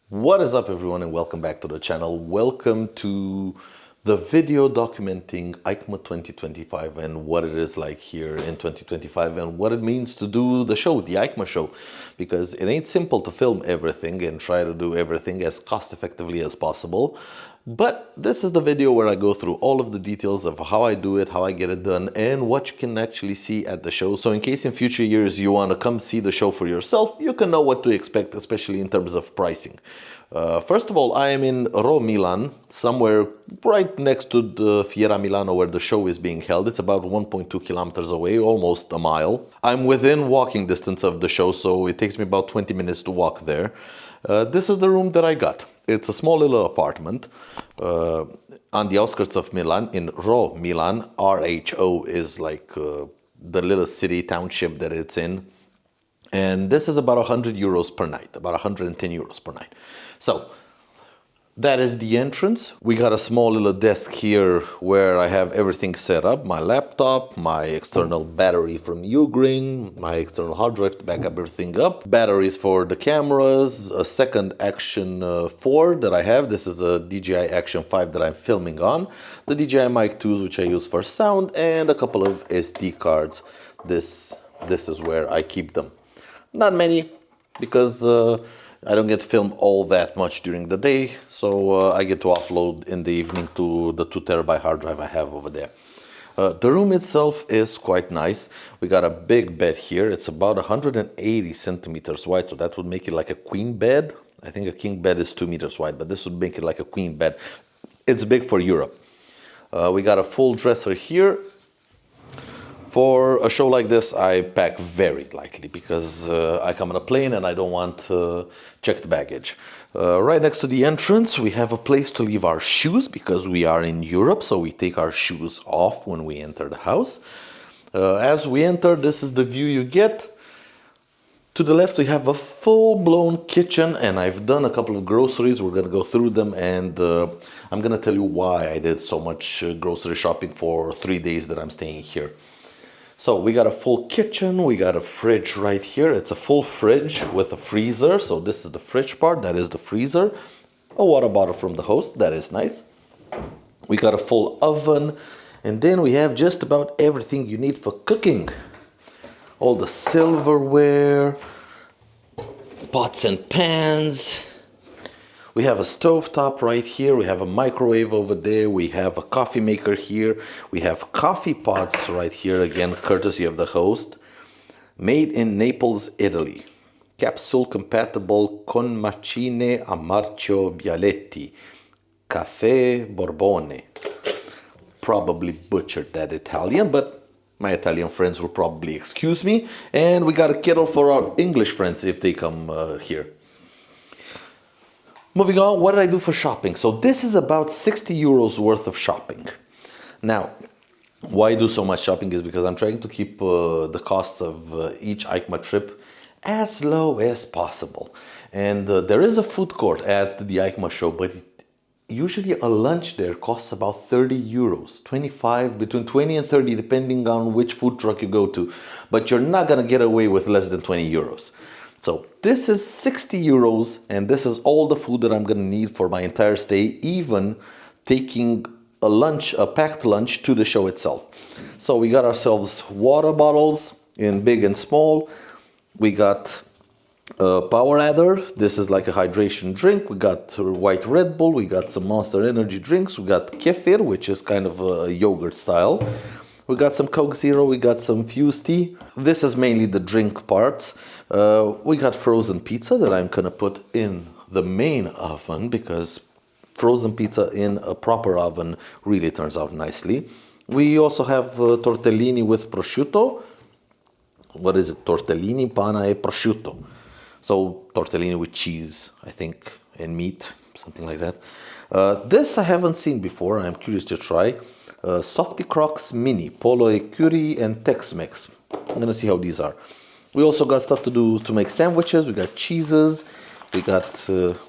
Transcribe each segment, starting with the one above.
What is up, everyone, and welcome back to the channel. Welcome to the video documenting Eicma 2025 and what it is like here in 2025 and what it means to do the show, the Eicma show, because it ain't simple to film everything and try to do everything as cost effectively as possible. But this is the video where I go through all of the details of how I do it, how I get it done, and what you can actually see at the show. So in case in future years you want to come see the show for yourself, you can know what to expect, especially in terms of pricing. First of all, I am in Rome, Milan, somewhere right next to the Fiera Milano where the show is being held. It's about 1.2 kilometers away, almost a mile. I'm within walking distance of the show, so it takes me about 20 minutes to walk there. This is the room that I got. It's a small little apartment on the outskirts of Milan, in Rho, Milan. RHO is like the little city township that it's in. And this is about 100 euros per night, about 110 euros per night. So that is the entrance. We got a small little desk here where I have everything set up. My laptop, my external battery from Ugreen, my external hard drive to back up everything up. Batteries for the cameras, a second Action 4 that I have. This is a DJI Action 5 that I'm filming on. The DJI Mic 2s, which I use for sound, and a couple of SD cards. This is where I keep them. Not many, because I don't get to film all that much during the day, so I get to offload in the evening to the 2 terabyte hard drive I have over there. The room itself is quite nice. We got a big bed here. It's about 180 centimeters wide, so that would make it like a queen bed. I think a king bed is 2 meters wide, but this would make it like a queen bed. It's big for Europe. We got a full dresser here. For a show like this, I pack very lightly because I come on a plane and I don't want checked baggage. Right next to the entrance, we have a place to leave our shoes because we are in Europe, so we take our shoes off when we enter the house. As we enter, this is the view you get. To the left, we have a full-blown kitchen, and I've done a couple of groceries. We're going to go through them, and I'm going to tell you why I did so much grocery shopping for 3 days that I'm staying here. So we got a full kitchen, we got a fridge right here. It's a full fridge with a freezer. So this is the fridge part, that is the freezer. A water bottle from the host, that is nice. We got a full oven. And then we have just about everything you need for cooking. All the silverware, pots and pans. We have a stovetop right here. We have a microwave over there. We have a coffee maker here. We have coffee pots right here, again, courtesy of the host. Made in Naples, Italy. Capsule compatible con macine a marchio Bialetti. Caffè Borbone. Probably butchered that Italian, but my Italian friends will probably excuse me. And we got a kettle for our English friends if they come here. Moving on, what did I do for shopping? So this is about 60 euros worth of shopping. Now, why I do so much shopping is because I'm trying to keep the costs of each Eicma trip as low as possible. And there is a food court at the Eicma show, but usually a lunch there costs about 30 euros, 25, between 20 and 30, depending on which food truck you go to. But you're not gonna get away with less than 20 euros. So this is 60 euros, and this is all the food that I'm gonna need for my entire stay, even taking a lunch, a packed lunch to the show itself. So we got ourselves water bottles in big and small. We got a Power Adder. This is like a hydration drink. We got white Red Bull. We got some Monster Energy drinks. We got kefir, which is kind of a yogurt style. We got some Coke Zero, we got some Fuse tea. This is mainly the drink parts. We got frozen pizza that I'm gonna put in the main oven because frozen pizza in a proper oven really turns out nicely. We also have tortellini with prosciutto. What is it? Tortellini, pana e prosciutto. So tortellini with cheese, I think, and meat, something like that. This I haven't seen before, and I'm curious to try. Softy Crocs Mini, Polo e Curry and Tex-Mex. I'm gonna see how these are. We also got stuff to do to make sandwiches. We got cheeses. We got,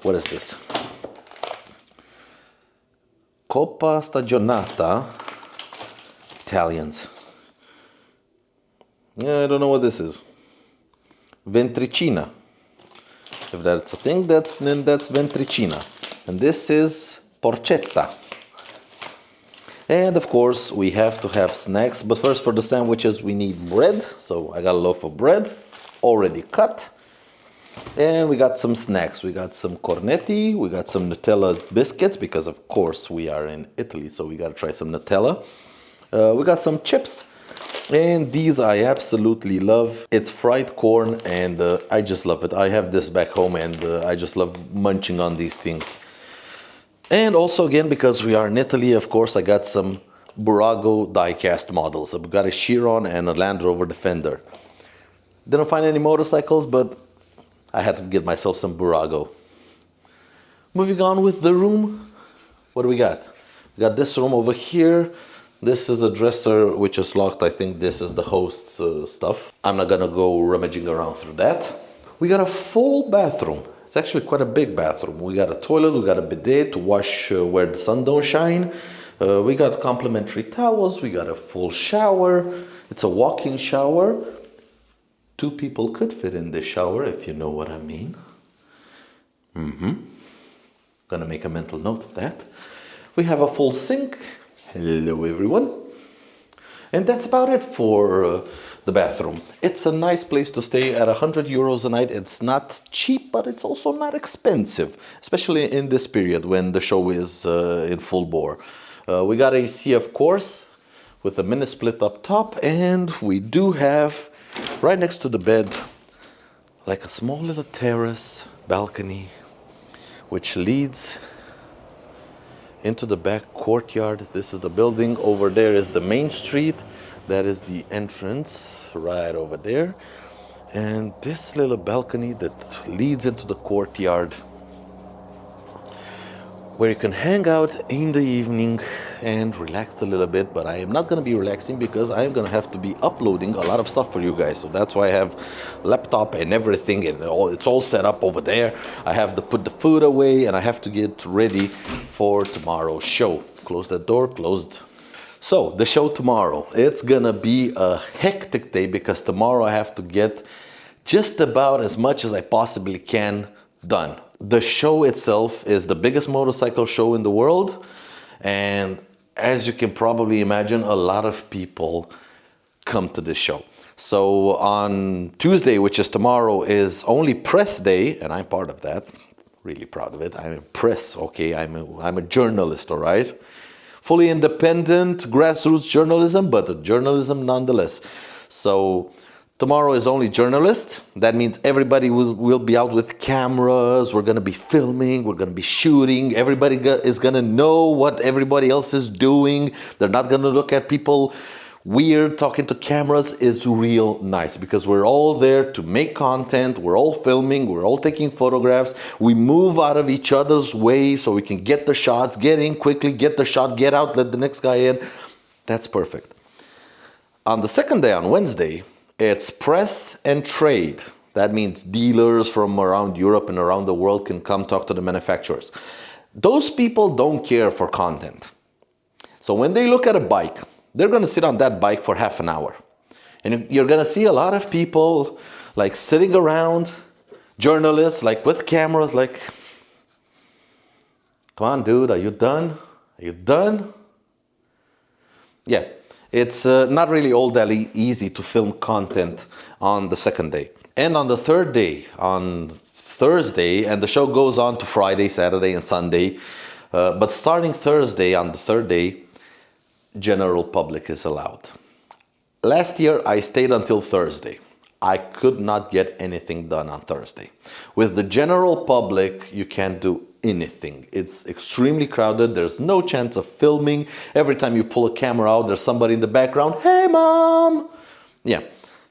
what is this? Coppa Stagionata. Italians. Yeah, I don't know what this is. Ventricina. if that's a thing, that's ventricina. And this is porchetta. And of course, we have to have snacks. But first, for the sandwiches, we need bread. So I got a loaf of bread, already cut. And we got some snacks. We got some cornetti. We got some Nutella biscuits, because of course we are in Italy, so we got to try some Nutella. We got some chips. And these I absolutely love. It's fried corn, and I just love it. I have this back home, and I just love munching on these things. And also, again, because we are in Italy, of course, I got some Burago die-cast models. I've got a Chiron and a Land Rover Defender. Didn't find any motorcycles, but I had to get myself some Burago. Moving on with the room, what do we got? We got this room over here. This is a dresser which is locked. I think this is the host's stuff. I'm not gonna go rummaging around through that. We got a full bathroom. It's actually quite a big bathroom. We got a toilet, we got a bidet to wash where the sun don't shine. We got complimentary towels, we got a full shower. It's a walk-in shower. 2 people could fit in this shower, if you know what I mean. Gonna make a mental note of that. We have a full sink. Hello, everyone. And that's about it for the bathroom. It's a nice place to stay at 100 euros a night. It's not cheap, but it's also not expensive, especially in this period when the show is in full bore. We got AC, of course, with a mini split up top, and we do have, right next to the bed, like a small little terrace balcony, which leads into the back courtyard. This is the building. Over there is the main street. That is the entrance right over there. And this little balcony that leads into the courtyard, where you can hang out in the evening and relax a little bit. But I am not going to be relaxing, because I am going to have to be uploading a lot of stuff for you guys. So that's why I have laptop and everything, and it's all set up over there. I have to put the food away, and I have to get ready for tomorrow's show. Close that door, closed. So the show tomorrow, it's gonna be a hectic day, because tomorrow I have to get just about as much as I possibly can done. The show itself is the biggest motorcycle show in the world, and as you can probably imagine, a lot of people come to this show. So on Tuesday, which is tomorrow, is only press day, and I'm part of that. Really proud of it. I'm in press, okay? I'm a journalist, all right? Fully independent, grassroots journalism, but a journalism nonetheless. So tomorrow is only journalists. That means everybody will be out with cameras. We're going to be filming. We're going to be shooting. Everybody is going to know what everybody else is doing. They're not going to look at people weird. Talking to cameras is real nice, because we're all there to make content. We're all filming. We're all taking photographs. We move out of each other's way so we can get the shots, get in quickly, get the shot, get out, let the next guy in. That's perfect. On the second day, on Wednesday, it's press and trade. That means dealers from around Europe and around the world can come talk to the manufacturers. Those people don't care for content. So when they look at a bike, they're going to sit on that bike for half an hour. And you're going to see a lot of people like sitting around, journalists like with cameras, like, come on, dude, are you done? Are you done? Yeah, it's not really all that easy to film content on the second day. And on the third day, on Thursday, and the show goes on to Friday, Saturday, and Sunday. But starting Thursday, on the third day, general public is allowed. Last year, I stayed until Thursday. I could not get anything done on Thursday. With the general public, you can't do anything. It's extremely crowded. There's no chance of filming. Every time you pull a camera out, there's somebody in the background. Hey, mom! Yeah,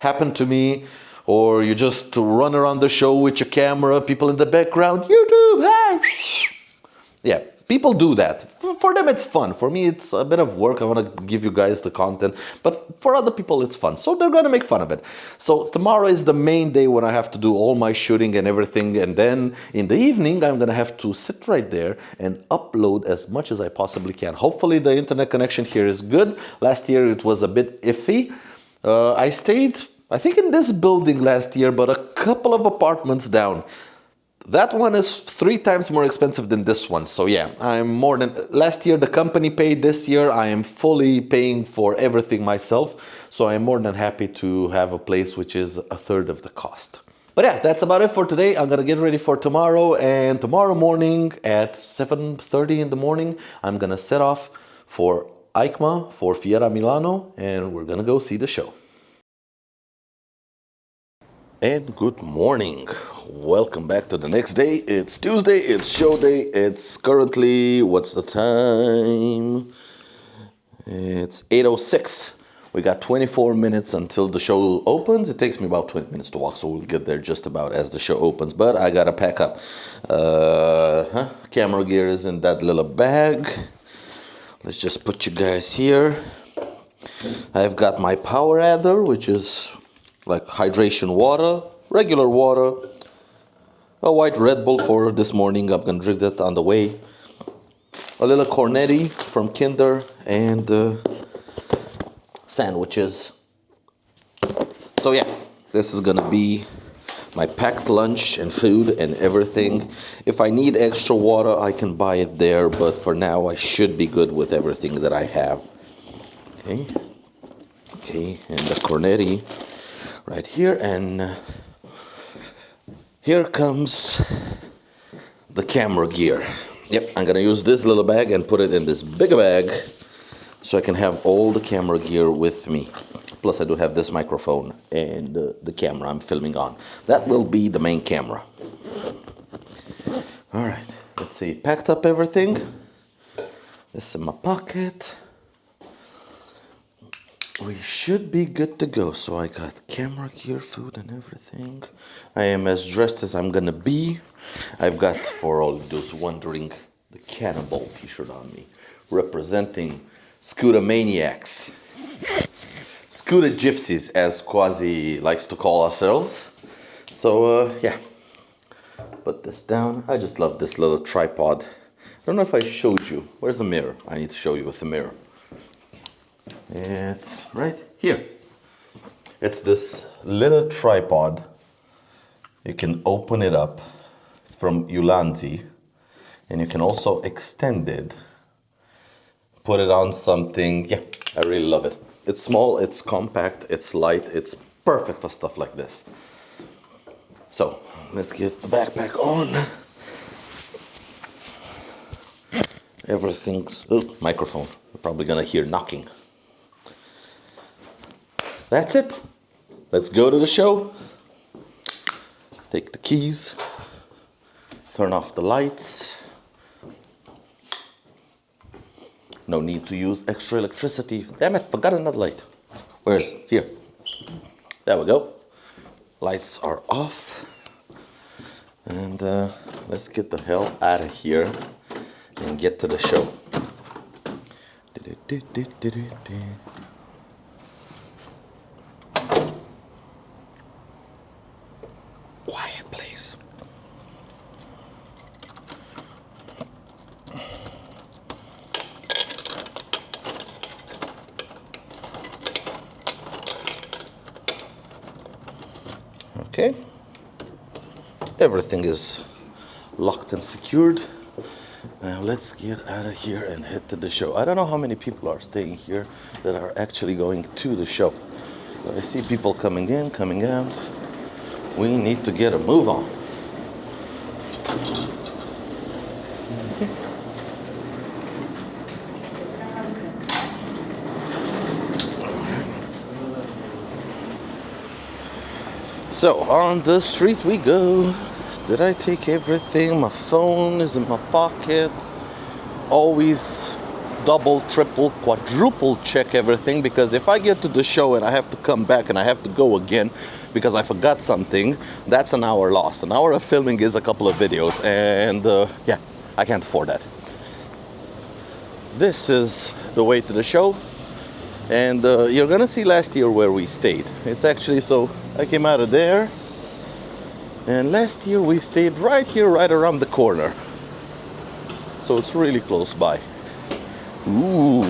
happened to me. Or you just run around the show with your camera, people in the background, YouTube, hey! Yeah, people do that. For them, it's fun. For me, it's a bit of work. I want to give you guys the content. But for other people, it's fun. So they're going to make fun of it. So tomorrow is the main day when I have to do all my shooting and everything. And then in the evening, I'm going to have to sit right there and upload as much as I possibly can. Hopefully, the internet connection here is good. Last year, it was a bit iffy. I stayed, I think, in this building last year, but a couple of apartments down. That one is 3 times more expensive than this one. So yeah, I'm more than, last year the company paid, this year I am fully paying for everything myself. So I'm more than happy to have a place which is a third of the cost. But yeah, that's about it for today. I'm gonna get ready for tomorrow, and tomorrow morning at 7:30 in the morning, I'm gonna set off for Eicma, for Fiera Milano, and we're gonna go see the show. And good morning. Welcome back to the next day. It's Tuesday, it's show day. It's currently, what's the time? It's 8:06. We got 24 minutes until the show opens. It takes me about 20 minutes to walk, so we'll get there just about as the show opens. But I gotta pack up. Camera gear is in that little bag. Let's just put you guys here. I've got my power adder, which is like hydration water, regular water, a white Red Bull for this morning. I'm gonna drink that on the way. A little cornetti from Kinder, and sandwiches. So yeah, this is gonna be my packed lunch and food and everything. If I need extra water, I can buy it there, but for now I should be good with everything that I have. Okay, and the cornetti right here, and here comes the camera gear. Yep, I'm gonna use this little bag and put it in this bigger bag so I can have all the camera gear with me. Plus I do have this microphone and the camera I'm filming on. That will be the main camera. All right, let's see, packed up everything. This in my pocket. We should be good to go. So I got camera gear, food and everything. I am as dressed as I'm gonna be. I've got, for all those wondering, the Cannonball t-shirt on me, representing Scooter Maniacs. Scooter Gypsies, as Quasi likes to call ourselves. So yeah, put this down. I just love this little tripod. I don't know if I showed you. Where's the mirror? I need to show you with the mirror. It's right here. It's this little tripod. You can open it up from Ulanzi, and you can also extend it, put it on something. Yeah, I really love it. It's small, it's compact, it's light, it's perfect for stuff like this. So let's get the backpack on. Everything's, oh, microphone. You're probably gonna hear knocking. That's it. Let's go to the show. Take the keys. Turn off the lights. No need to use extra electricity. Damn it, forgot another light. Where's it? Here. There we go. Lights are off. And let's get the hell out of here and get to the show. Quiet, please. Okay. Everything is locked and secured. Now let's get out of here and head to the show. I don't know how many people are staying here that are actually going to the show. But I see people coming in, coming out. We need to get a move on. So on the street we go. Did I take everything? My phone is in my pocket. Always double, triple, quadruple check everything, because if I get to the show and I have to come back and I have to go again because I forgot something, that's an hour lost. An hour of filming is a couple of videos, and yeah, I can't afford that. This is the way to the show, and you're gonna see last year where we stayed. It's actually, so I came out of there, and last year we stayed right here, right around the corner. So it's really close by. Ooh,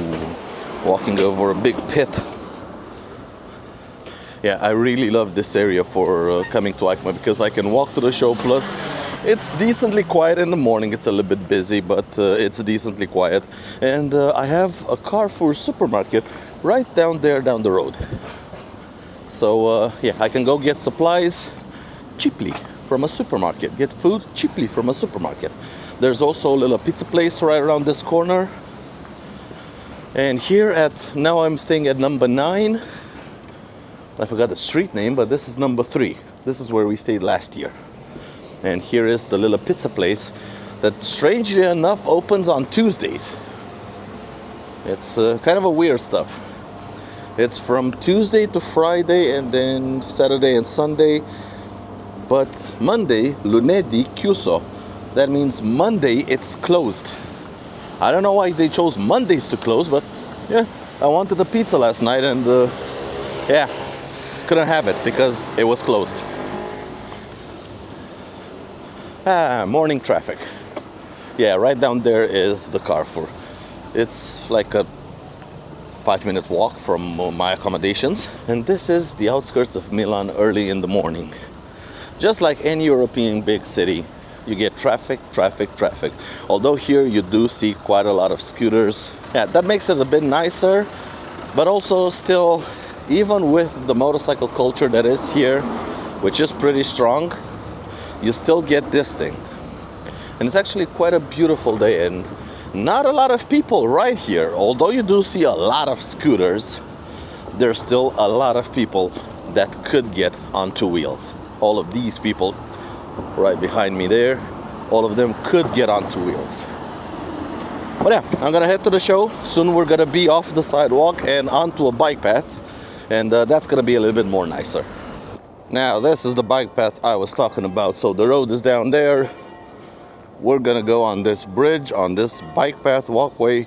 walking over a big pit. Yeah, I really love this area for coming to Eicma, because I can walk to the show, plus It's decently quiet in the morning. It's a little bit busy, but it's decently quiet. And I have a Carrefour supermarket right down there down the road. So yeah, I can go get supplies cheaply from a supermarket, get food cheaply from a supermarket. There's also a little pizza place right around this corner. And here now I'm staying at number 9. I forgot the street name, but this is number 3. This is where we stayed last year. And here is the little pizza place that strangely enough opens on Tuesdays. It's kind of a weird stuff. It's from Tuesday to Friday and then Saturday and Sunday. But Monday, lunedì chiuso. That means Monday it's closed. I don't know why they chose Mondays to close, but yeah, I wanted a pizza last night and yeah, couldn't have it because it was closed. Morning traffic. Yeah, right down there is the Carrefour. It's like a 5-minute walk from my accommodations. And this is the outskirts of Milan early in the morning. Just like any European big city, you get traffic. Although here you do see quite a lot of scooters. Yeah, that makes it a bit nicer, but also still, even with the motorcycle culture that is here, which is pretty strong, you still get this thing. And it's actually quite a beautiful day and not a lot of people right here. Although you do see a lot of scooters, there's still a lot of people that could get on 2 wheels. All of these people right behind me there, all of them could get on 2 wheels. But yeah, I'm gonna head to the show. Soon we're gonna be off the sidewalk and onto a bike path, and that's gonna be a little bit more nicer. Now this is the bike path I was talking about. So the road is down there. We're gonna go on this bridge, on this bike path walkway.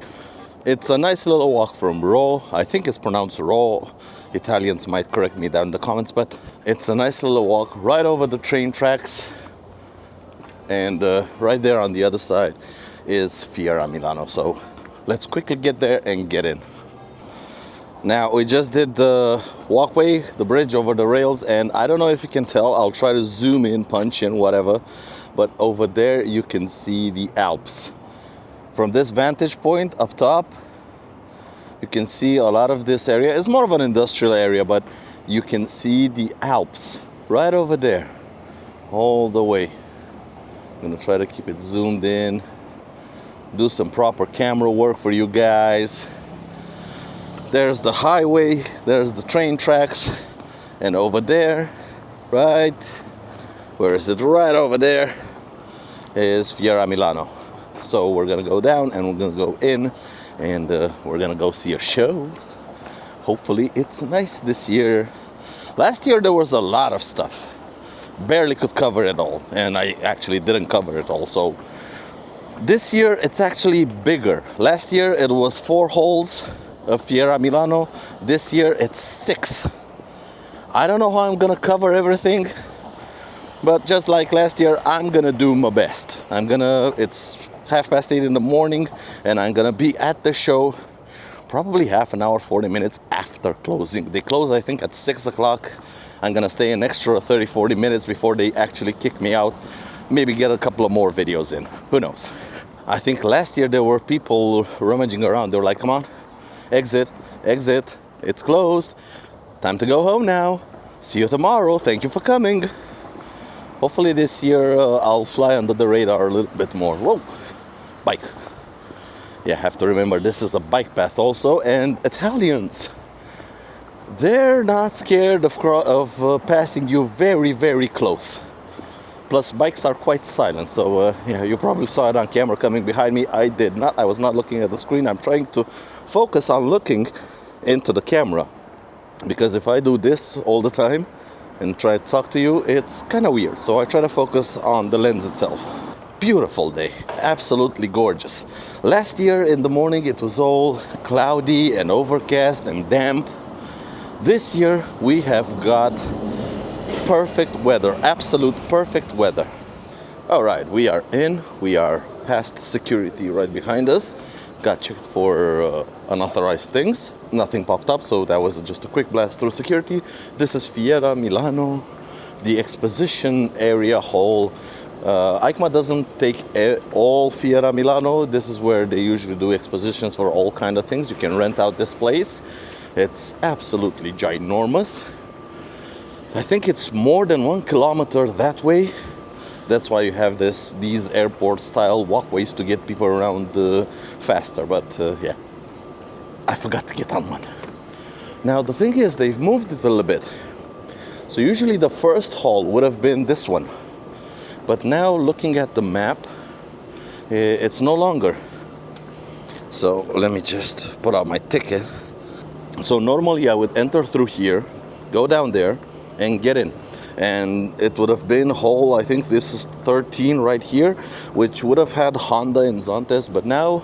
It's a nice little walk from Ro. I think it's pronounced Ro. Italians might correct me down in the comments, but it's a nice little walk right over the train tracks. And right there on the other side is Fiera Milano. So let's quickly get there and get in. Now we just did the walkway, the bridge over the rails, and I don't know if you can tell, I'll try to zoom in, punch in, whatever, but over there you can see the Alps. From this vantage point up top, you can see a lot of this area. It's more of an industrial area, but you can see the Alps right over there, all the way. I'm gonna try to keep it zoomed in, do some proper camera work for you guys. There's the highway, there's the train tracks, and over there, right, where is it? Right over there is Fiera Milano. So we're gonna go down and we're gonna go in, and we're gonna go see a show. Hopefully it's nice this year. Last year there was a lot of stuff. Barely could cover it all, and I actually didn't cover it all. So this year it's actually bigger. Last year it was 4 halls of Fiera Milano. This year it's 6. I don't know how I'm gonna cover everything, but just like last year, I'm gonna do my best. It's 8:30 in the morning, and I'm gonna be at the show probably half an hour, 40 minutes after closing. They close, I think, at 6 o'clock. I'm gonna stay an extra 30, 40 minutes before they actually kick me out. Maybe get a couple of more videos in, who knows. I think last year there were people rummaging around. They were like, come on, exit, it's closed. Time to go home now. See you tomorrow, thank you for coming. Hopefully this year I'll fly under the radar a little bit more. Whoa, bike. Yeah, have to remember this is a bike path also, and Italians, they're not scared of passing you very, very close. Plus, bikes are quite silent, so yeah, you probably saw it on camera coming behind me. I did not. I was not looking at the screen. I'm trying to focus on looking into the camera, because if I do this all the time and try to talk to you, it's kind of weird. So I try to focus on the lens itself. Beautiful day, absolutely gorgeous. Last year in the morning it was all cloudy and overcast and damp. This year we have got perfect weather, absolute perfect weather. All right, we are in, we are past security right behind us. Got checked for unauthorized things. Nothing popped up, so that was just a quick blast through security. This is Fiera Milano, the exposition area hall Eicma doesn't take all Fiera Milano. This is where they usually do expositions for all kind of things. You can rent out this place. It's absolutely ginormous. I think it's more than 1 kilometer that way. That's why you have these airport-style walkways to get people around faster. But yeah, I forgot to get on one. Now the thing is, they've moved it a little bit. So usually the first hall would have been this one. But now looking at the map, it's no longer. So let me just put out my ticket. So normally I would enter through here, go down there, and get in. And it would have been hall, I think this is 13 right here, which would have had Honda and Zontes. But now,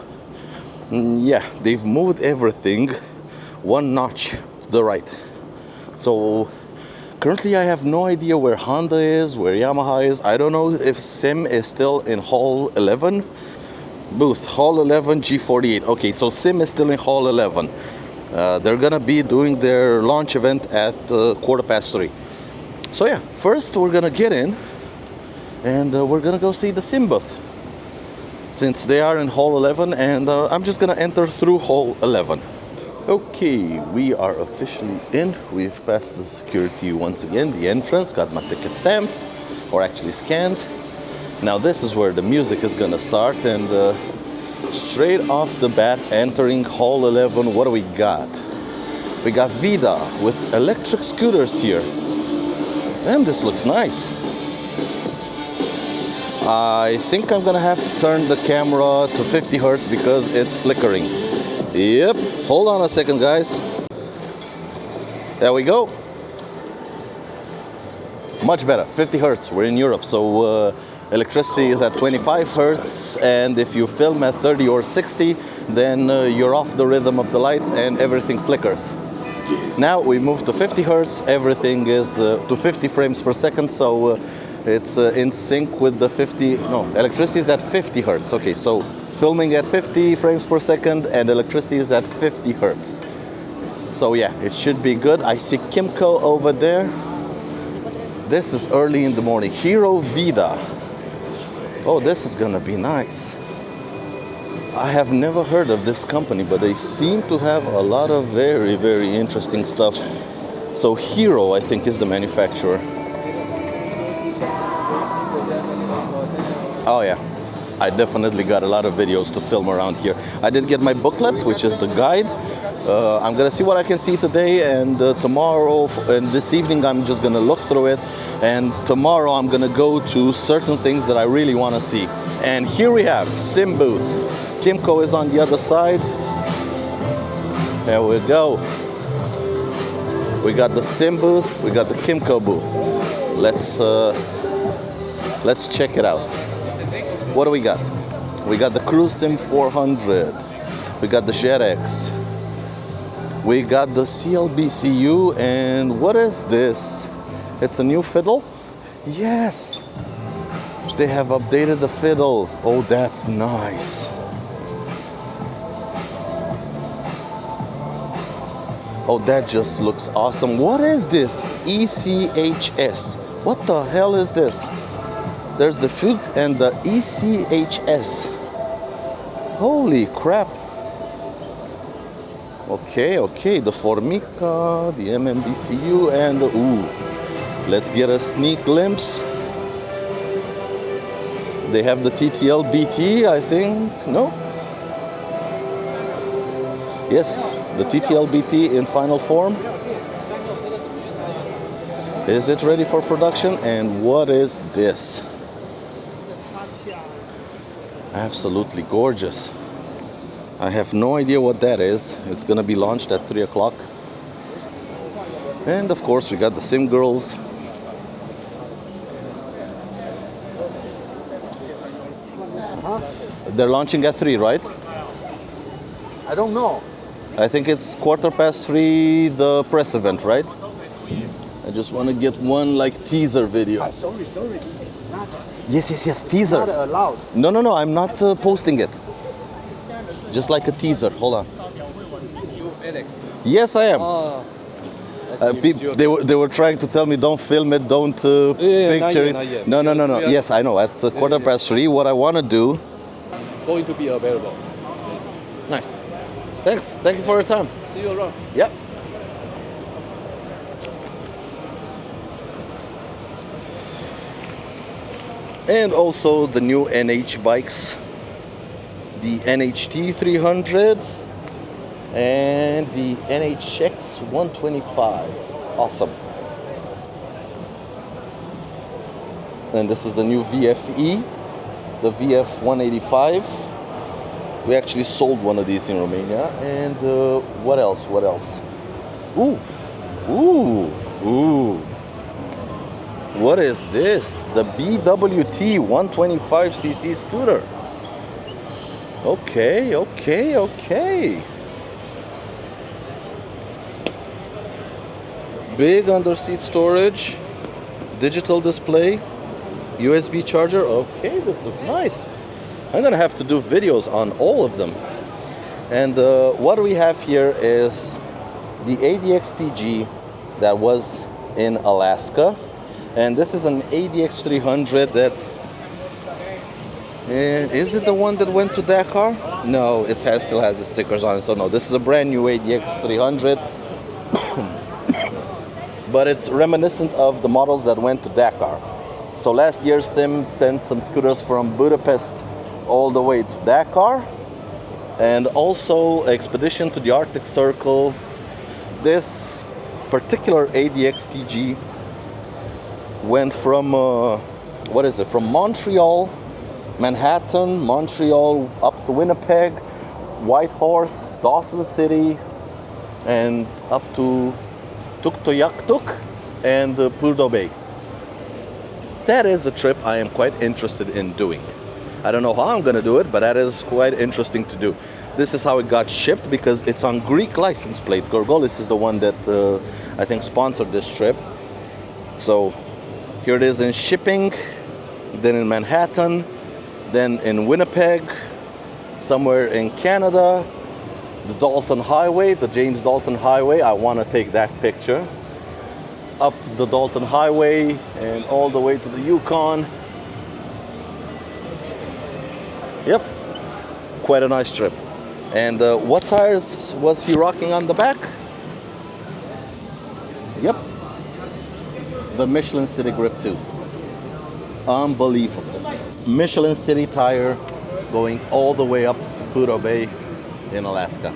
yeah, they've moved everything 1 notch to the right. So currently I have no idea where Honda is, where Yamaha is. I don't know if Sim is still in hall 11. Booth, hall 11, G48. Okay, so Sim is still in hall 11. They're gonna be doing their launch event at 3:15. So yeah, first we're gonna get in and we're gonna go see the Sim booth, since they are in hall 11, and I'm just gonna enter through hall 11. Okay, we are officially in. We've passed the security once again, the entrance, got my ticket stamped, or actually scanned. Now this is where the music is gonna start, and straight off the bat, entering hall 11, what do we got? We got Vida with electric scooters here. And this looks nice. I think I'm gonna have to turn the camera to 50 hertz because it's flickering. Yep, hold on a second, guys. There we go. Much better, 50 hertz, we're in Europe, so electricity is at 25 hertz, and if you film at 30 or 60, then you're off the rhythm of the lights and everything flickers. Now we move to 50 hertz, everything is to 50 frames per second, so it's in sync with the 50, no, electricity is at 50 hertz. Okay, so filming at 50 frames per second and electricity is at 50 hertz. So yeah, it should be good. I see Kimco over there. This is early in the morning. Hero Vida. Oh, this is gonna be nice. I have never heard of this company, but they seem to have a lot of very, very interesting stuff. So Hero, I think, is the manufacturer. Oh yeah, I definitely got a lot of videos to film around here. I did get my booklet, which is the guide. I'm gonna see what I can see today, and tomorrow and this evening I'm just gonna look through it, and tomorrow I'm gonna go to certain things that I really want to see. And here we have Sim booth. Kimco is on the other side. There we go. We got the Sim booth, we got the Kimco booth. Let's check it out. What do we got? We got the Cruise Sim 400. We got the JetX. We got the CLBCU, and what is this? It's a new fiddle? Yes! They have updated the fiddle. Oh, that's nice. Oh, that just looks awesome. What is this? ECHS. What the hell is this? There's the Fugue and the ECHS. Holy crap. Okay, the Formica, the MMBCU, and the, ooh, let's get a sneak glimpse. They have the TTL BT, I think, no? Yes, the TTL BT in final form. Is it ready for production? And what is this? Absolutely gorgeous. I have no idea what that is. It's gonna be launched at 3 o'clock. And of course we got the Sim Girls. They're launching at 3, right? I don't know. I think it's 3:15, the press event, right? I just want to get one like teaser video. Sorry, it's not. Yes, teaser. Not allowed. No, I'm not posting it. Just like a teaser. Hold on. Alex. Yes, I am. They were trying to tell me don't film it, don't picture not it. yet. No. Yes, I know. At the 3:15, what I want to do. Going to be available. Nice. Thanks. Thank you for your time. See you around. Yep. And also the new NH bikes, the NHT 300 and the NHX 125. Awesome. And this is the new VFE, the VF 185. We actually sold one of these in Romania. And what else? What else? Ooh. What is this? The BWT 125cc scooter. Okay. Big under seat storage, digital display, USB charger. Okay, this is nice. I'm gonna have to do videos on all of them. And what we have here is the ADX-TG that was in Alaska. And this is an ADX 300 that... is it the one that went to Dakar? No, it still has the stickers on it, so no. This is a brand new ADX 300. But it's reminiscent of the models that went to Dakar. So last year Sim sent some scooters from Budapest all the way to Dakar. And also expedition to the Arctic Circle. This particular ADX-TG went from from Montreal, Manhattan, Montreal up to Winnipeg, Whitehorse, Dawson City, and up to Tuktoyaktuk and Prudhoe Bay. That is a trip I am quite interested in doing. I don't know how I'm gonna do it, but that is quite interesting to do. This is how it got shipped because it's on Greek license plate. Gorgolis is the one that I think sponsored this trip. So here it is in shipping, then in Manhattan, then in Winnipeg, somewhere in Canada, the Dalton Highway, the James Dalton Highway. I want to take that picture. Up the Dalton Highway and all the way to the Yukon. Yep, quite a nice trip. And what tires was he rocking on the back? Yep, the Michelin City Grip 2. Unbelievable. Michelin City tire going all the way up to Prudhoe Bay in Alaska.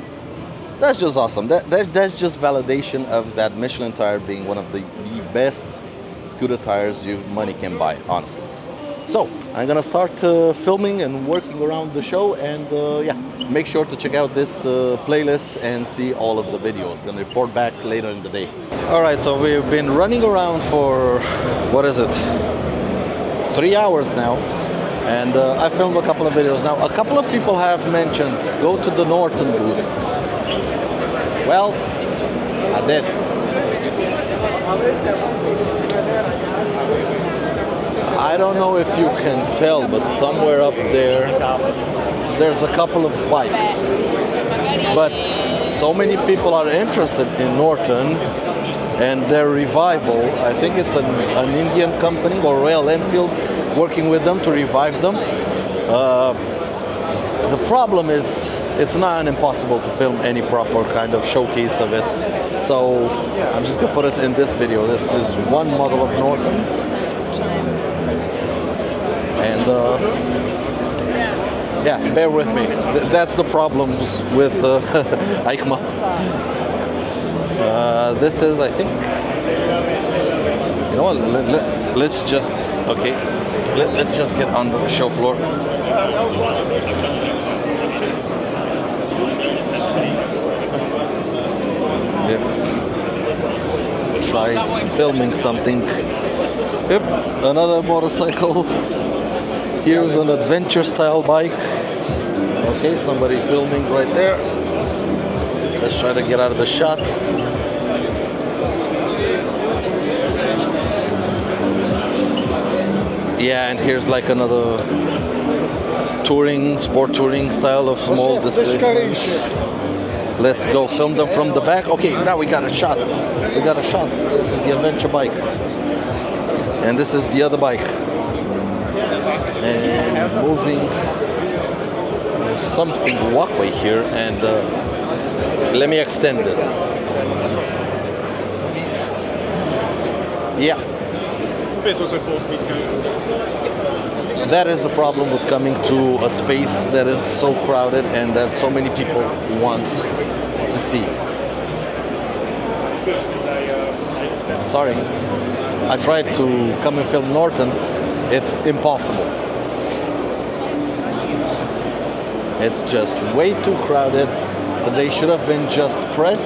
That's just awesome. That's just validation of that Michelin tire being one of the best scooter tires money can buy, honestly. So I'm gonna start filming and working around the show, and yeah, make sure to check out this playlist and see all of the videos. Gonna report back later in the day. All right, so we've been running around for, what is it, 3 hours now, and I filmed a couple of videos. Now, a couple of people have mentioned go to the Norton booth. Well, I did. I don't know if you can tell, but somewhere up there's a couple of bikes. But so many people are interested in Norton and their revival. I think it's an Indian company or Royal Enfield working with them to revive them. The problem is it's not impossible to film any proper kind of showcase of it. So I'm just gonna put it in this video. This is one model of Norton. And yeah, bear with me. That's the problems with Eicma. This is, I think, you know what, let's just, okay, let's just get on the show floor. Yep. Try filming something. Yep, another motorcycle. Here's an adventure style bike. Okay, somebody filming right there. Let's try to get out of the shot. Yeah, and here's like another sport touring style of small displacement. Let's go film them from the back. Okay, now we got a shot. We got a shot. This is the adventure bike. And this is the other bike. And moving something walkway here, and let me extend this. Yeah. This also forced me to go. That is the problem with coming to a space that is so crowded and that so many people want to see. Sorry, I tried to come and film Norton. It's impossible. It's just way too crowded. They should have been just press,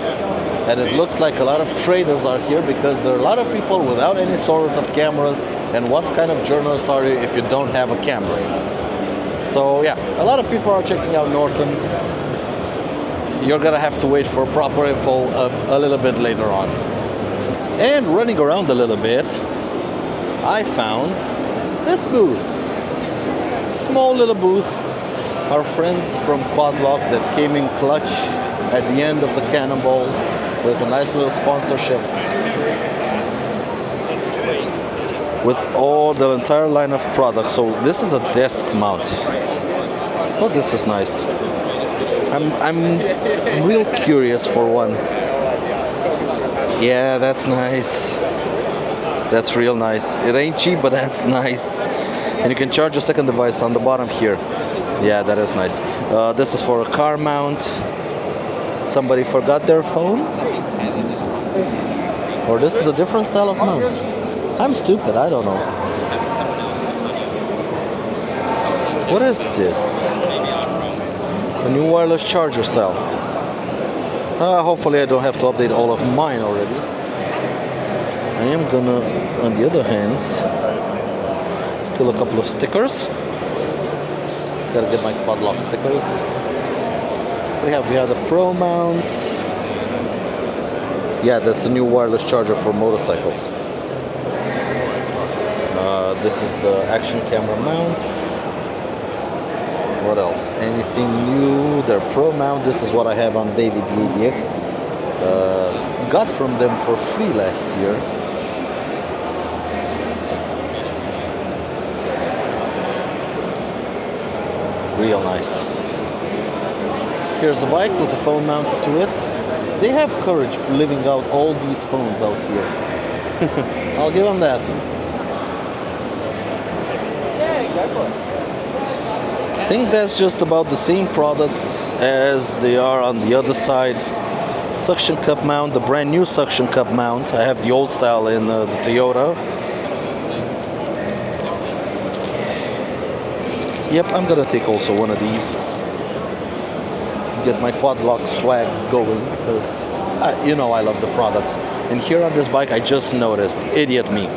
and it looks like a lot of traders are here because there are a lot of people without any sort of cameras. And what kind of journalist are you if you don't have a camera? So yeah, a lot of people are checking out Norton. You're gonna have to wait for proper info a little bit later on. And running around a little bit, I found this booth. Small little booth. Our friends from Quadlock that came in clutch at the end of the Cannonball with a nice little sponsorship. With all the entire line of products. So this is a desk mount. Oh, this is nice. I'm real curious for one. Yeah, that's nice. That's real nice. It ain't cheap, but that's nice. And you can charge a second device on the bottom here. Yeah, that is nice. This is for a car mount. Somebody forgot their phone? Or this is a different style of mount? I'm stupid, I don't know. What is this? A new wireless charger style. Hopefully I don't have to update all of mine already. I am gonna, on the other hand, still a couple of stickers. Gotta get my Quadlock stickers. We have the Pro mounts. Yeah, that's a new wireless charger for motorcycles. This is the action camera mounts. What else? Anything new? Their Pro mount. This is what I have on David the ADX. Got from them for free last year. Real nice. Here's a bike with a phone mounted to it. They have courage living out all these phones out here. I'll give them that. I think that's just about the same products as they are on the other side. Suction cup mount, the brand new suction cup mount. I have the old style in the Toyota. Yep, I'm gonna take also one of these. Get my Quadlock swag going because you know I love the products. And here on this bike I just noticed, idiot me.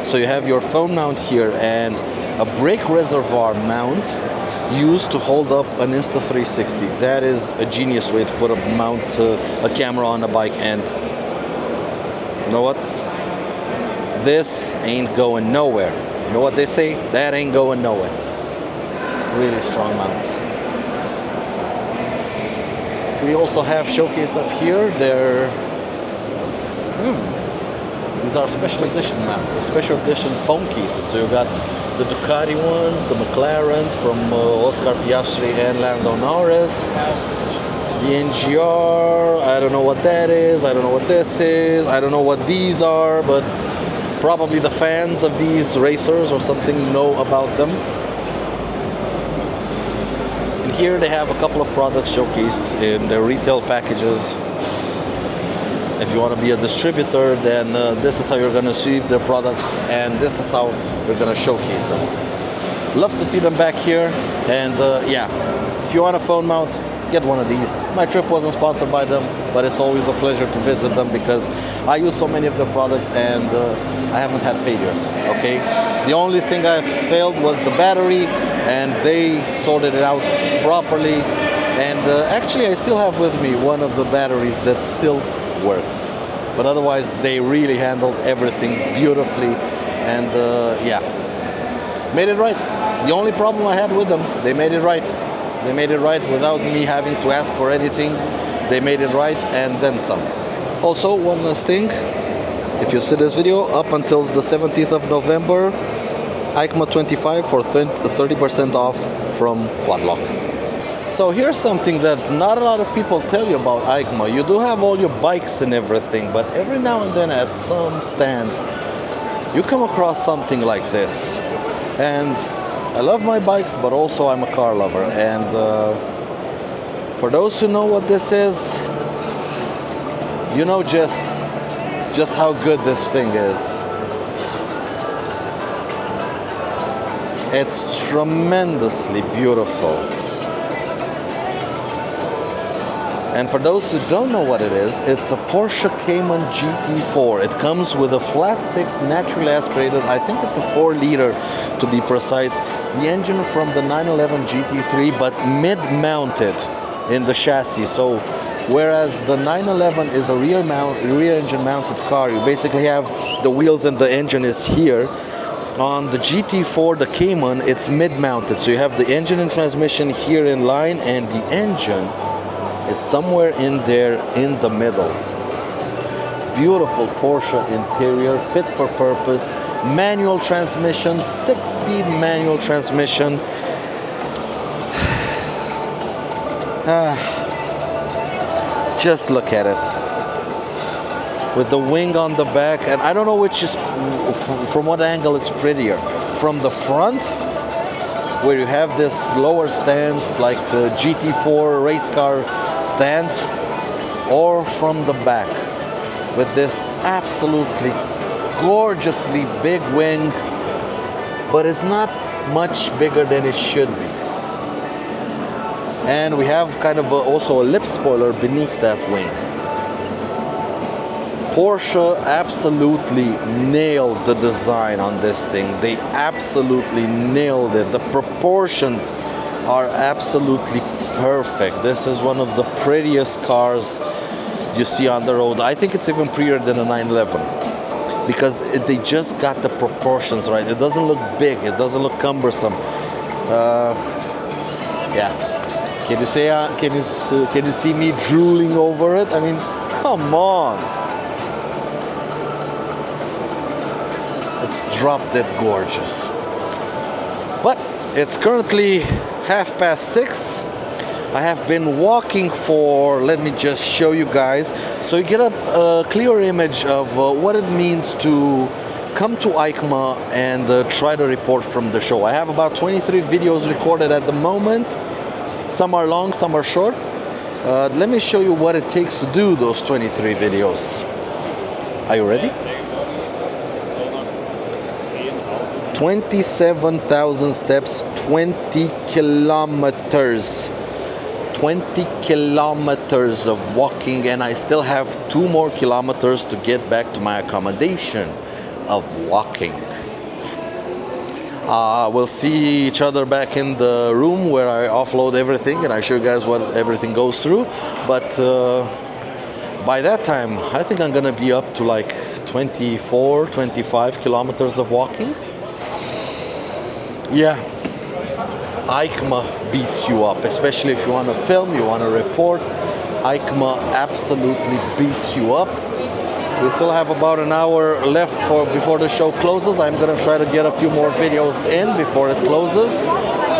So you have your phone mount here and a brake reservoir mount used to hold up an Insta360. That is a genius way to put a mount, a camera on a bike. And you know what? This ain't going nowhere. You know what they say? That ain't going nowhere. Really strong mounts. We also have showcased up here their these are special edition mounts, special edition phone cases. So you got the Ducati ones, the McLarens from Oscar Piastri and Lando Norris, the NGR. I don't know what that is. I don't know what this is. I don't know what these are, but probably the fans of these racers or something know about them. And here they have a couple of products showcased in their retail packages. If you want to be a distributor, then this is how you're going to receive their products, and this is how you're going to showcase them. Love to see them back here, and yeah, if you want a phone mount, get one of these. My trip wasn't sponsored by them, but it's always a pleasure to visit them because I use so many of their products and I haven't had failures, okay? The only thing I've failed was the battery, and they sorted it out properly. And actually I still have with me one of the batteries that still works, but otherwise they really handled everything beautifully, and yeah, made it right. The only problem I had with them, they made it right. They made it right without me having to ask for anything. they made it right and then some. Also, one last thing, if you see this video, up until the 17th of November, Eicma 25 for 30% off from Quadlock. So here's something that not a lot of people tell you about Eicma. You do have all your bikes and everything, but every now and then at some stands, you come across something like this. And I love my bikes, but also I'm a car lover. And for those who know what this is, you know just how good this thing is. It's tremendously beautiful. And for those who don't know what it is, it's a Porsche Cayman GT4. It comes with a flat 6 naturally aspirated, I think it's a 4-liter to be precise, the engine from the 911 GT3, but mid-mounted in the chassis. So whereas the 911 is a rear engine mounted car, you basically have the wheels and the engine is here. On the GT4, the Cayman, it's mid-mounted. So you have the engine and transmission here in line, and the engine is somewhere in there in the middle. Beautiful Porsche interior, fit for purpose, manual transmission, 6-speed manual transmission. Just look at it. With the wing on the back, and I don't know which is, from what angle it's prettier. From the front, where you have this lower stance like the GT4 race car stance, or from the back with this absolutely gorgeously big wing, but it's not much bigger than it should be. And we have kind of also a lip spoiler beneath that wing. Porsche absolutely nailed the design on this thing. They absolutely nailed it. The proportions are absolutely perfect. This is one of the prettiest cars you see on the road. I think it's even prettier than a 911 because they just got the proportions right. It doesn't look big. It doesn't look cumbersome. Yeah. Can you say? Can you see me drooling over it? I mean, come on. It's drop dead gorgeous. But it's currently 6:30. I have been walking for, let me just show you guys, so you get a clear image of what it means to come to Eicma and try to report from the show. I have about 23 videos recorded at the moment. Some are long, some are short. Let me show you what it takes to do those 23 videos. Are you ready? 27,000 steps, 20 kilometers. 20 kilometers of walking, and I still have 2 more kilometers to get back to my accommodation of walking. We'll see each other back in the room where I offload everything and I show you guys what everything goes through. But by that time, I think I'm gonna be up to like 24, 25 kilometers of walking. Yeah, Eicma beats you up, especially if you want to film, you want to report. Eicma absolutely beats you up. We still have about an hour left before the show closes. I'm gonna try to get a few more videos in before it closes.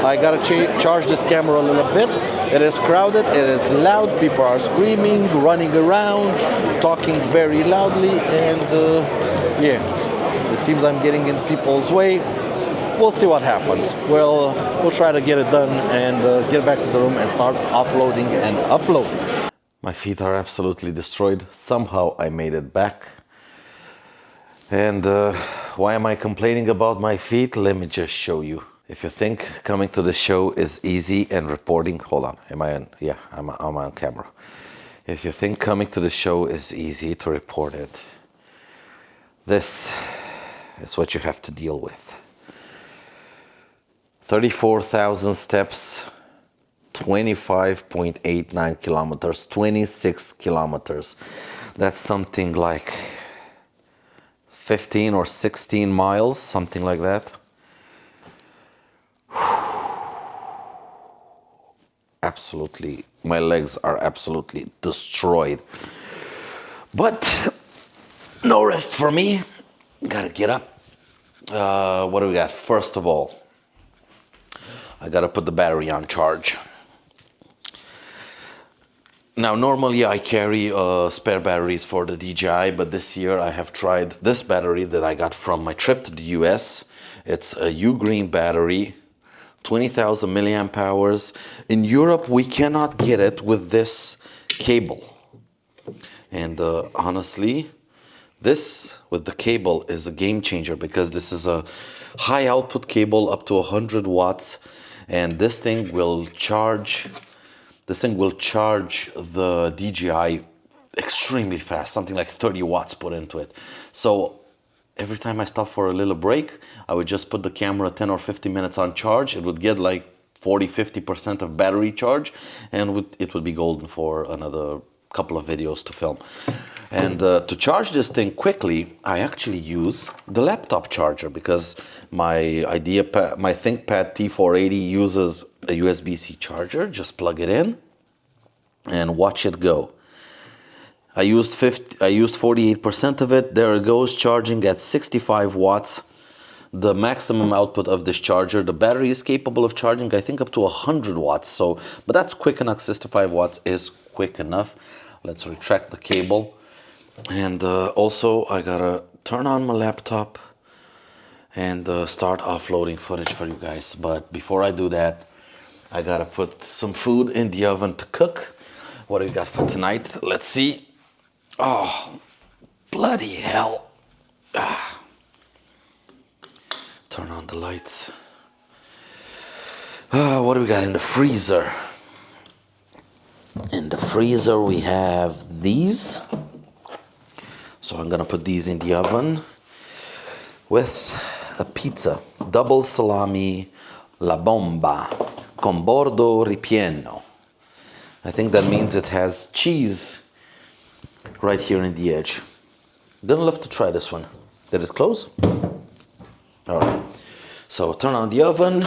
I gotta charge this camera a little bit. It is crowded, it is loud, people are screaming, running around, talking very loudly, and yeah, it seems I'm getting in people's way. We'll see what happens. We'll try to get it done and get back to the room and start offloading and uploading. My feet are absolutely destroyed. Somehow I made it back. And why am I complaining about my feet? Let me just show you. If you think coming to the show is easy and reporting, hold on, am I on? Yeah, I'm on camera. If you think coming to the show is easy to report it, this is what you have to deal with. 34,000 steps, 25.89 kilometers, 26 kilometers. That's something like 15 or 16 miles, something like that. absolutely, my legs are absolutely destroyed. But no rest for me. Gotta get up. What do we got? First of all, I gotta put the battery on charge. Now, normally I carry spare batteries for the DJI, but this year I have tried this battery that I got from my trip to the US. It's a U-Green battery, 20,000 milliamp hours. In Europe, we cannot get it with this cable. And honestly, this with the cable is a game changer, because this is a high output cable up to 100 watts, and this thing will charge the DJI extremely fast, something like 30 watts put into it. So every time I stop for a little break, I would just put the camera 10 or 15 minutes on charge. It would get like 40-50% of battery charge, and it would be golden for another couple of videos to film. And to charge this thing quickly, I actually use the laptop charger, because my ThinkPad T480 uses a USB-C charger. Just plug it in and watch it go. I used 48% of it. There it goes, charging at 65 watts. The maximum output of this charger. The battery is capable of charging, I think, up to 100 watts. So, but that's quick enough. 65 watts is quick enough. Let's retract the cable. And also, I gotta turn on my laptop and start offloading footage for you guys. But before I do that, I gotta put some food in the oven to cook. What do we got for tonight? Let's see. Oh, bloody hell. Turn on the lights. What do we got in the freezer? In the freezer we have these. So I'm gonna put these in the oven with a pizza. Double salami, la bomba, con bordo ripieno. I think that means it has cheese right here in the edge. Gonna love to try this one. Did it close? All right. So turn on the oven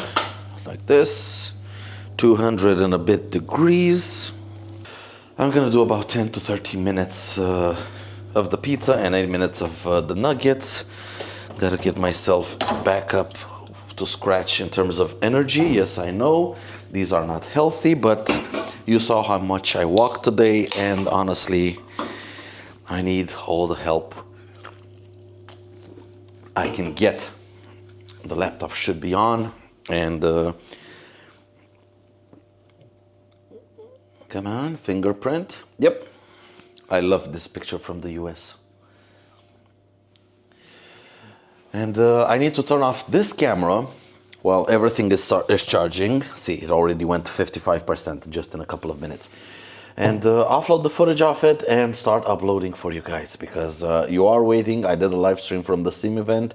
like this, 200 and a bit degrees. I'm gonna do about 10 to 13 minutes of the pizza and 8 minutes of the nuggets. Gotta get myself back up to scratch in terms of energy. Yes, I know these are not healthy, but you saw how much I walked today, and honestly, I need all the help I can get. The laptop should be on, and come on, fingerprint. Yep, I love this picture from the US. And I need to turn off this camera while everything is charging. See, it already went to 55% just in a couple of minutes. And offload the footage off it and start uploading for you guys, because you are waiting. I did a live stream from the SIM event.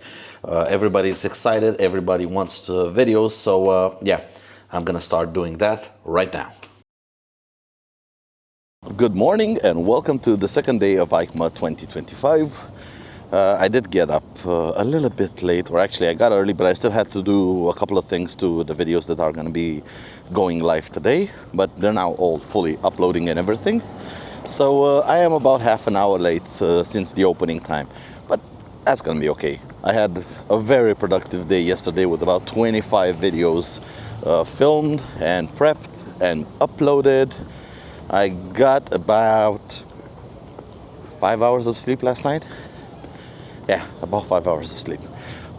Everybody's excited. Everybody wants videos. So yeah, I'm gonna start doing that right now. Good morning and welcome to the second day of Eicma 2025. I did get up a little bit late, or actually I got early, but I still had to do a couple of things to the videos that are going to be going live today, but they're now all fully uploading and everything. So I am about half an hour late since the opening time, but that's going to be okay. I had a very productive day yesterday with about 25 videos filmed and prepped and uploaded. I got about 5 hours of sleep last night. Yeah, about 5 hours of sleep.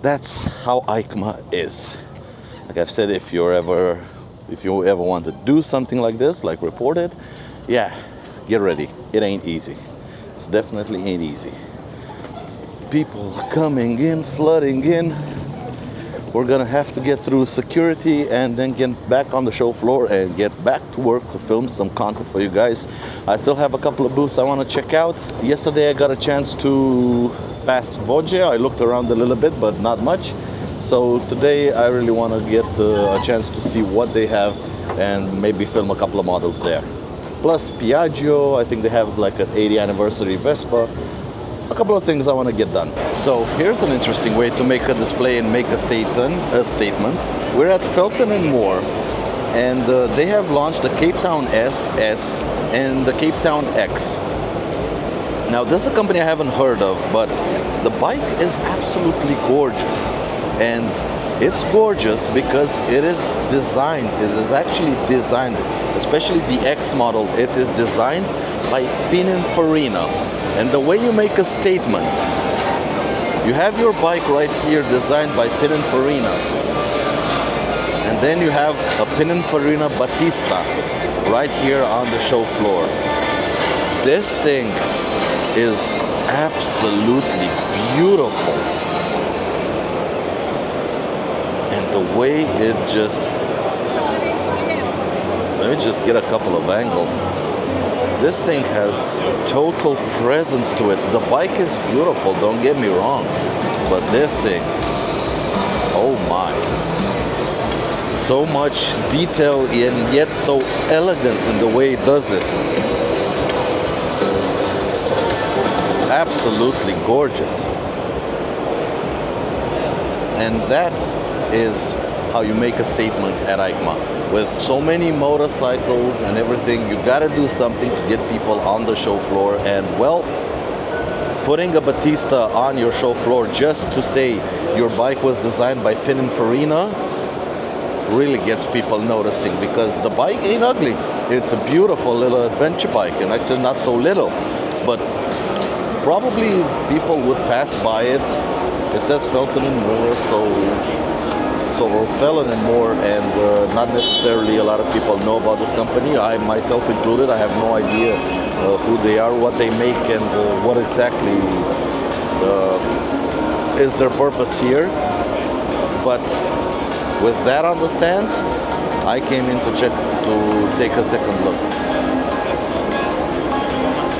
That's how Eicma is. Like I've said, if you ever want to do something like this, like report it, yeah, get ready. It ain't easy. It's definitely ain't easy. People coming in, flooding in. We're gonna have to get through security and then get back on the show floor and get back to work to film some content for you guys. I still have a couple of booths I want to check out. Yesterday I got a chance to pass Voge. I looked around a little bit, but not much. So today I really want to get a chance to see what they have and maybe film a couple of models there. Plus Piaggio, I think they have like an 80th anniversary Vespa. A couple of things I want to get done. So here's an interesting way to make a display and make a statement. We're at Felton & Moore and they have launched the Cape Town S and the Cape Town X. Now this is a company I haven't heard of, but the bike is absolutely gorgeous, and it's gorgeous because it is designed, it is actually designed, especially the X model, it is designed by Pininfarina. And the way you make a statement, you have your bike right here designed by Pininfarina, and then you have a Pininfarina Battista right here on the show floor. This thing is absolutely beautiful, and the way it just, let me just get a couple of angles. This thing has a total presence to it. The bike is beautiful, don't get me wrong, but this thing, oh my, so much detail and yet so elegant in the way it does it. Absolutely gorgeous. And that is how you make a statement at Eicma. With so many motorcycles and everything, you gotta do something to get people on the show floor. And well, putting a Battista on your show floor just to say your bike was designed by Pininfarina really gets people noticing, because the bike ain't ugly. It's a beautiful little adventure bike, and actually not so little, but probably people would pass by it. It says Felton and Moore, or Felon and Moore, and not necessarily a lot of people know about this company. I myself included, I have no idea who they are, what they make, and what exactly is their purpose here. But with that on the stand, I came in to take a second look.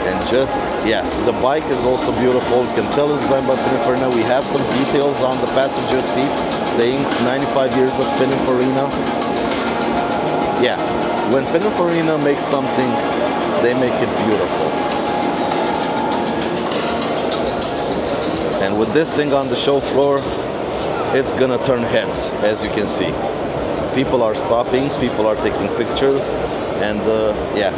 And just, yeah, the bike is also beautiful. You can tell it's designed by Pininfarina. We have some details on the passenger seat saying 95 years of Pininfarina. Yeah, when Pininfarina makes something, they make it beautiful. And with this thing on the show floor, it's gonna turn heads, as you can see. People are stopping, people are taking pictures, and yeah,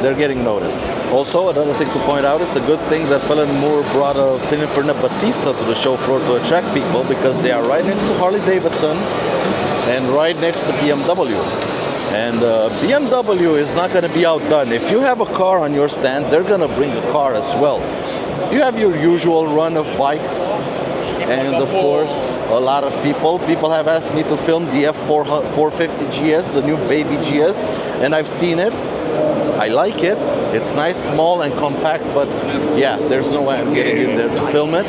they're getting noticed. Also, another thing to point out, it's a good thing that Felon Moore brought a Pininfarina Battista to the show floor to attract people, because they are right next to Harley Davidson and right next to BMW. And BMW is not going to be outdone. If you have a car on your stand, they're going to bring a car as well. You have your usual run of bikes, and of course, a lot of people have asked me to film the F450 GS, the new baby GS, and I've seen it. I like it. It's nice, small, and compact, but yeah, there's no way I'm getting in there to film it.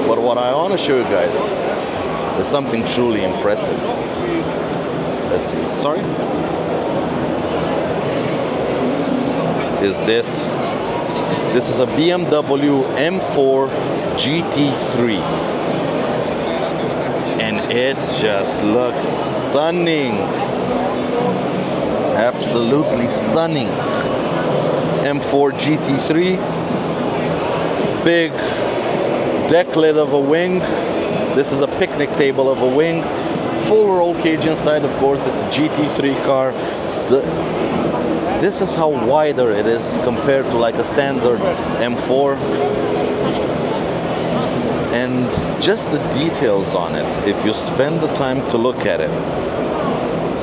But what I want to show you guys is something truly impressive. Let's see. Sorry? Is this? This is a BMW M4 GT3. And it just looks stunning. Absolutely stunning. M4 GT3, big deck lid of a wing. This is a picnic table of a wing, full roll cage inside. Of course, it's a GT3 car. This is how wider it is compared to like a standard M4. And just the details on it, if you spend the time to look at it,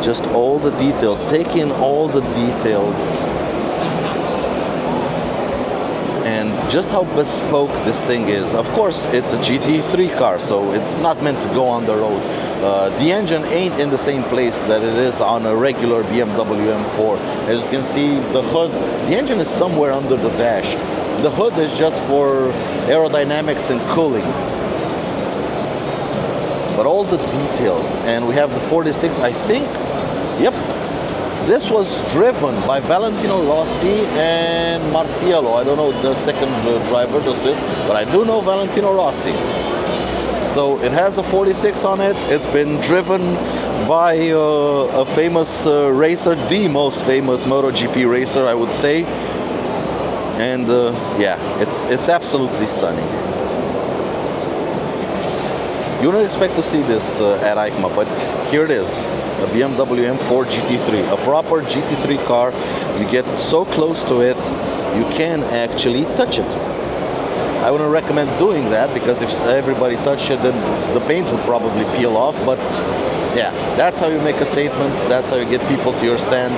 just all the details, take in all the details, and just how bespoke this thing is. Of course, it's a GT3 car, so it's not meant to go on the road. The engine ain't in the same place that it is on a regular BMW M4. As you can see, the hood, the engine is somewhere under the dash. The hood is just for aerodynamics and cooling. But all the details, and we have the 46, I think, yep, this was driven by Valentino Rossi and Marciello. I don't know the second driver, the Swiss, but I do know Valentino Rossi. So it has a 46 on it. It's been driven by a famous racer, the most famous MotoGP racer, I would say. And yeah, it's absolutely stunning. You don't expect to see this at Eicma, but here it is. A BMW M4 GT3, a proper GT3 car. You get so close to it, you can actually touch it. I wouldn't recommend doing that because if everybody touched it, then the paint would probably peel off. But yeah, that's how you make a statement. That's how you get people to your stand.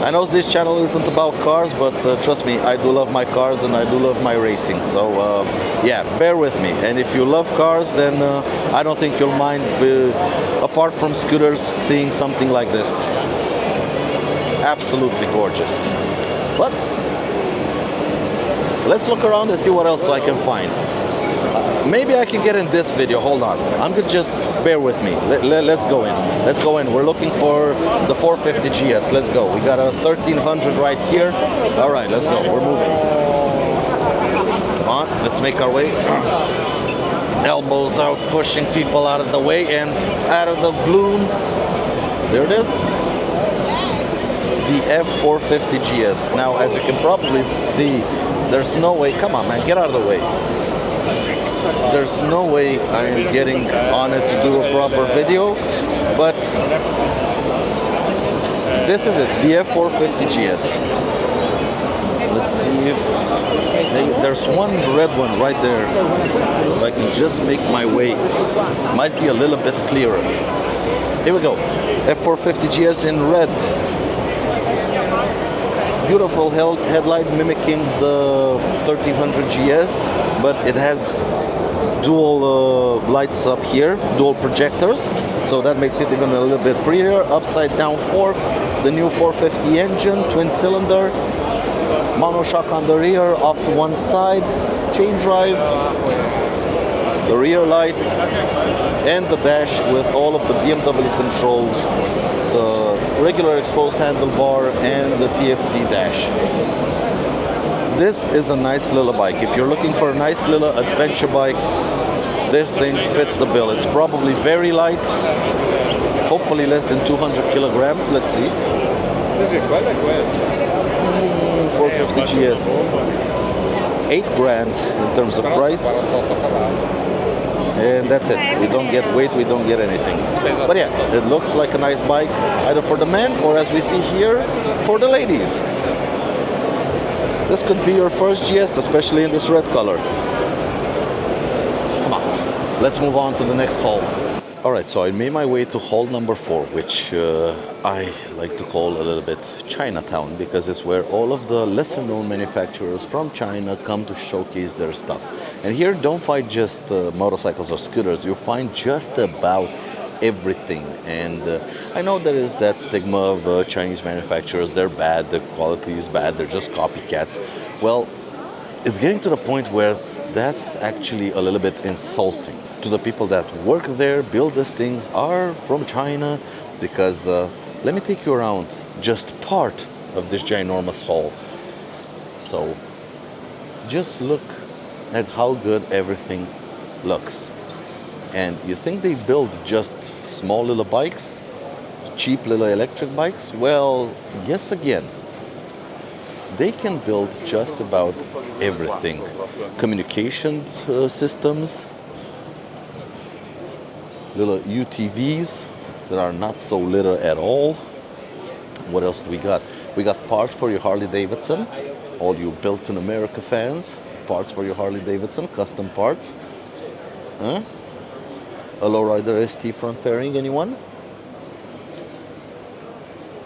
I know this channel isn't about cars, but trust me, I do love my cars and I do love my racing. So yeah, bear with me. And if you love cars, then I don't think you'll mind, apart from scooters, seeing something like this. Absolutely gorgeous. But let's look around and see what else I can find. Maybe I can get in this video. Hold on. I'm gonna just bear with me. Let's go in. Let's go in. We're looking for the 450 GS. Let's go. We got a 1300 right here. All right, let's go. We're moving. Come on. Let's make our way. Elbows out, pushing people out of the way and out of the bloom. There it is. The F450 GS. Now, as you can probably see, there's no way. Come on, man. Get out of the way. There's no way I'm getting on it to do a proper video, but this is it, the F450 GS. Let's see if maybe there's one red one right there. If I can just make my way, might be a little bit clearer. Here we go, F450 GS in red. Beautiful headlight mimicking the 1300 GS, but it has dual lights up here, dual projectors, so that makes it even a little bit prettier. Upside down fork, the new 450 engine, twin cylinder, monoshock on the rear, off to one side, chain drive, the rear light, and the dash with all of the BMW controls, the regular exposed handlebar and the TFT dash. This is a nice little bike. If you're looking for a nice little adventure bike, this thing fits the bill. It's probably very light, hopefully less than 200 kilograms. Let's see. 450 GS. 8 grand in terms of price. And that's it. We don't get weight, we don't get anything. But yeah, it looks like a nice bike, either for the men or, as we see here, for the ladies. This could be your first GS, especially in this red color. Come on, let's move on to the next hall. All right, so I made my way to hall number 4, which I like to call a little bit Chinatown, because it's where all of the lesser known manufacturers from China come to showcase their stuff. And here don't find just motorcycles or scooters, you find just about everything. And I know there is that stigma of Chinese manufacturers, they're bad, the quality is bad, they're just copycats. Well, it's getting to the point where that's actually a little bit insulting to the people that work there, build these things, are from China, because let me take you around just part of this ginormous hall. So just look at how good everything looks. And you think they build just small little bikes, cheap little electric bikes? Well, yes, again, they can build just about everything. Communication systems, little UTVs that are not so little at all. What else do we got? We got parts for your Harley Davidson, all you Built in America fans. Parts for your Harley Davidson, custom parts. Huh? A lowrider ST front fairing, anyone?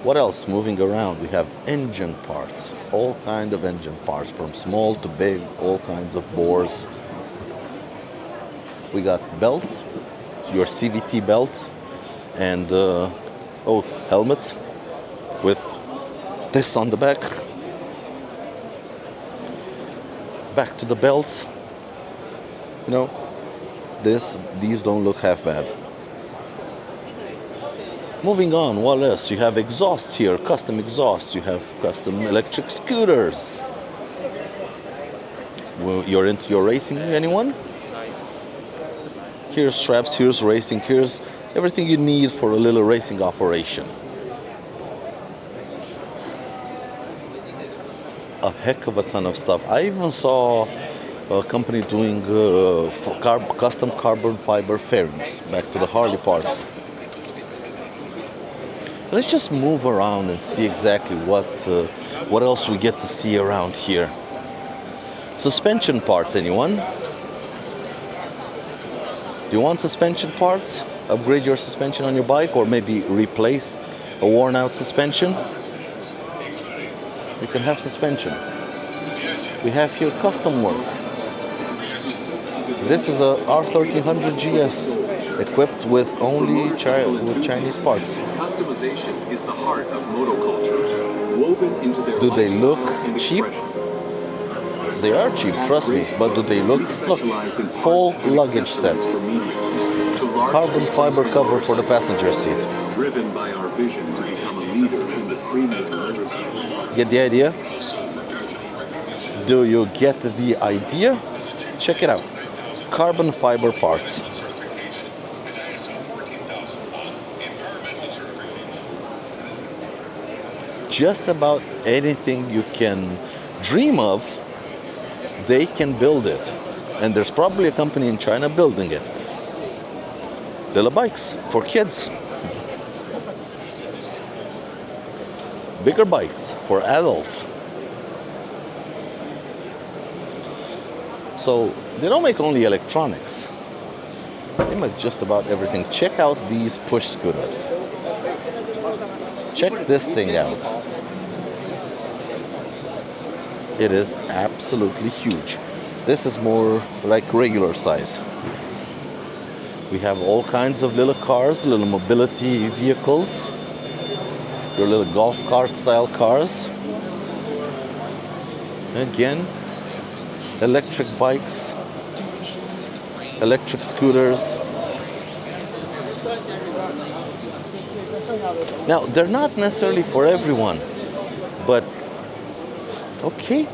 What else? Moving around, we have engine parts, all kind of engine parts, from small to big, all kinds of bores. We got belts, your CVT belts, and helmets with this on the back. Back to the belts. You know, these don't look half bad. Moving on, what else? You have exhausts here, custom exhausts. You have custom electric scooters. Well, you're into your racing, anyone? Here's straps, here's racing, here's everything you need for a little racing operation. A heck of a ton of stuff. I even saw a company doing custom carbon fiber fairings. Back to the Harley parts. Let's just move around and see exactly what else we get to see around here. Suspension parts, anyone? Do you want suspension parts? Upgrade your suspension on your bike, or maybe replace a worn out suspension? You can have suspension. We have here custom work. This is a R1300 GS equipped with only Chinese parts. Customization is the heart of motoculture, woven into their Do they look lifestyle and cheap? expression. They are cheap, trust me, but do they look? Look, full luggage set. Carbon fiber cover for the passenger seat. Driven by our vision to become a leader in the premium motorsport. Get the idea? Do you get the idea? Check it out. Carbon fiber parts. Just about anything you can dream of, they can build it. And there's probably a company in China building it. Little bikes for kids. Bigger bikes for adults. So they don't make only electronics. They make just about everything. Check out these push scooters. Check this thing out. It is absolutely huge. This is more like regular size. We have all kinds of little cars, little mobility vehicles, your little golf cart style cars. Again, electric bikes, electric scooters. Now, they're not necessarily for everyone, but okay,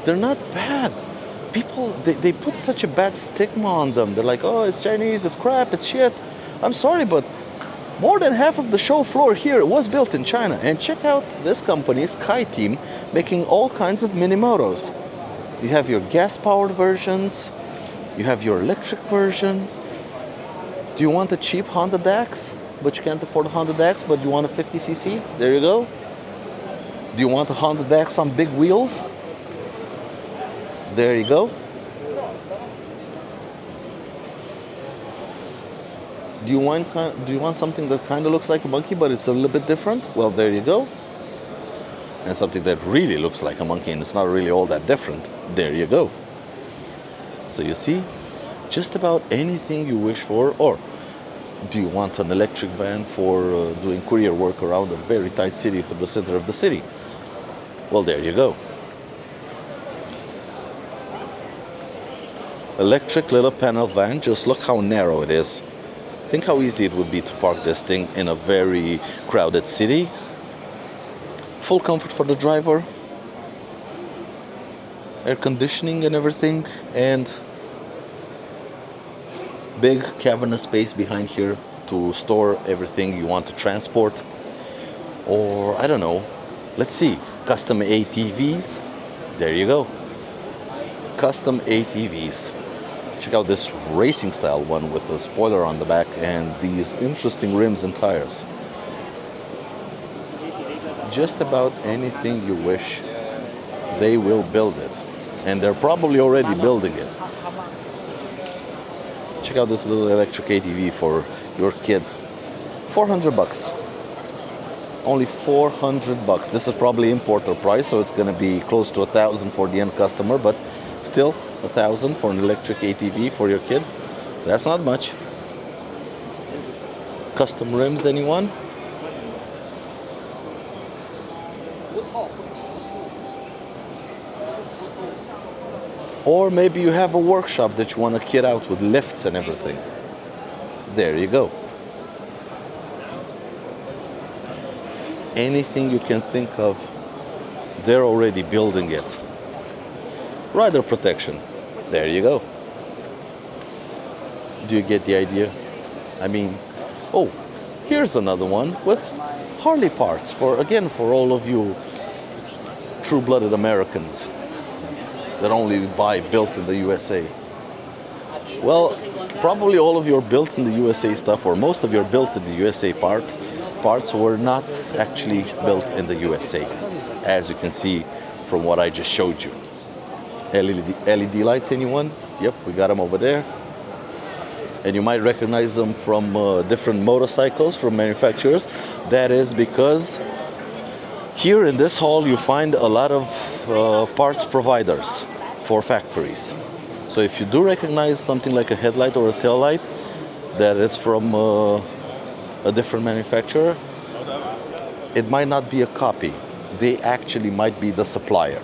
they're not bad. People, they put such a bad stigma on them. They're like, oh, it's Chinese, it's crap, it's shit. I'm sorry, but more than half of the show floor here was built in China. And check out this company, Sky Team, making all kinds of mini motos. You have your gas-powered versions. You have your electric version. Do you want a cheap Honda Dax, but you can't afford a Honda Dax, but you want a 50cc? There you go. Do you want a Honda Dax on big wheels? There you go. Do you want something that kind of looks like a monkey, but it's a little bit different? Well, there you go. And something that really looks like a monkey and it's not really all that different. There you go. So you see, just about anything you wish for. Or do you want an electric van for doing courier work around a very tight city through the center of the city? Well, there you go. Electric little panel van. Just look how narrow it is. Think how easy it would be to park this thing in a very crowded city. Full comfort for the driver. Air conditioning and everything. And big cavernous space behind here to store everything you want to transport. Or, I don't know, let's see, custom ATVs. There you go. Custom ATVs. Check out this racing style one with a spoiler on the back and these interesting rims and tires. Just about anything you wish, they will build it. And they're probably already building it. Check out this little electric ATV for your kid. 400 bucks. Only 400 bucks. This is probably importer price, so it's gonna be close to 1,000 for the end customer, but still 1,000 for an electric ATV for your kid. That's not much. Custom rims, anyone? Or maybe you have a workshop that you want to kit out with lifts and everything. There you go. Anything you can think of, they're already building it. Rider protection. There you go. Do you get the idea? I mean, oh, here's another one with Harley parts for all of you true-blooded Americans. that only buy built in the USA? Well, probably all of your built in the USA stuff, or most of your built in the USA parts were not actually built in the USA, as you can see from what I just showed you. LED lights, anyone? Yep, we got them over there. And you might recognize them from different motorcycles from manufacturers. That is because here in this hall you find a lot of parts providers for factories. So if you do recognize something like a headlight or a tail light that is from a different manufacturer, it might not be a copy. They actually might be the supplier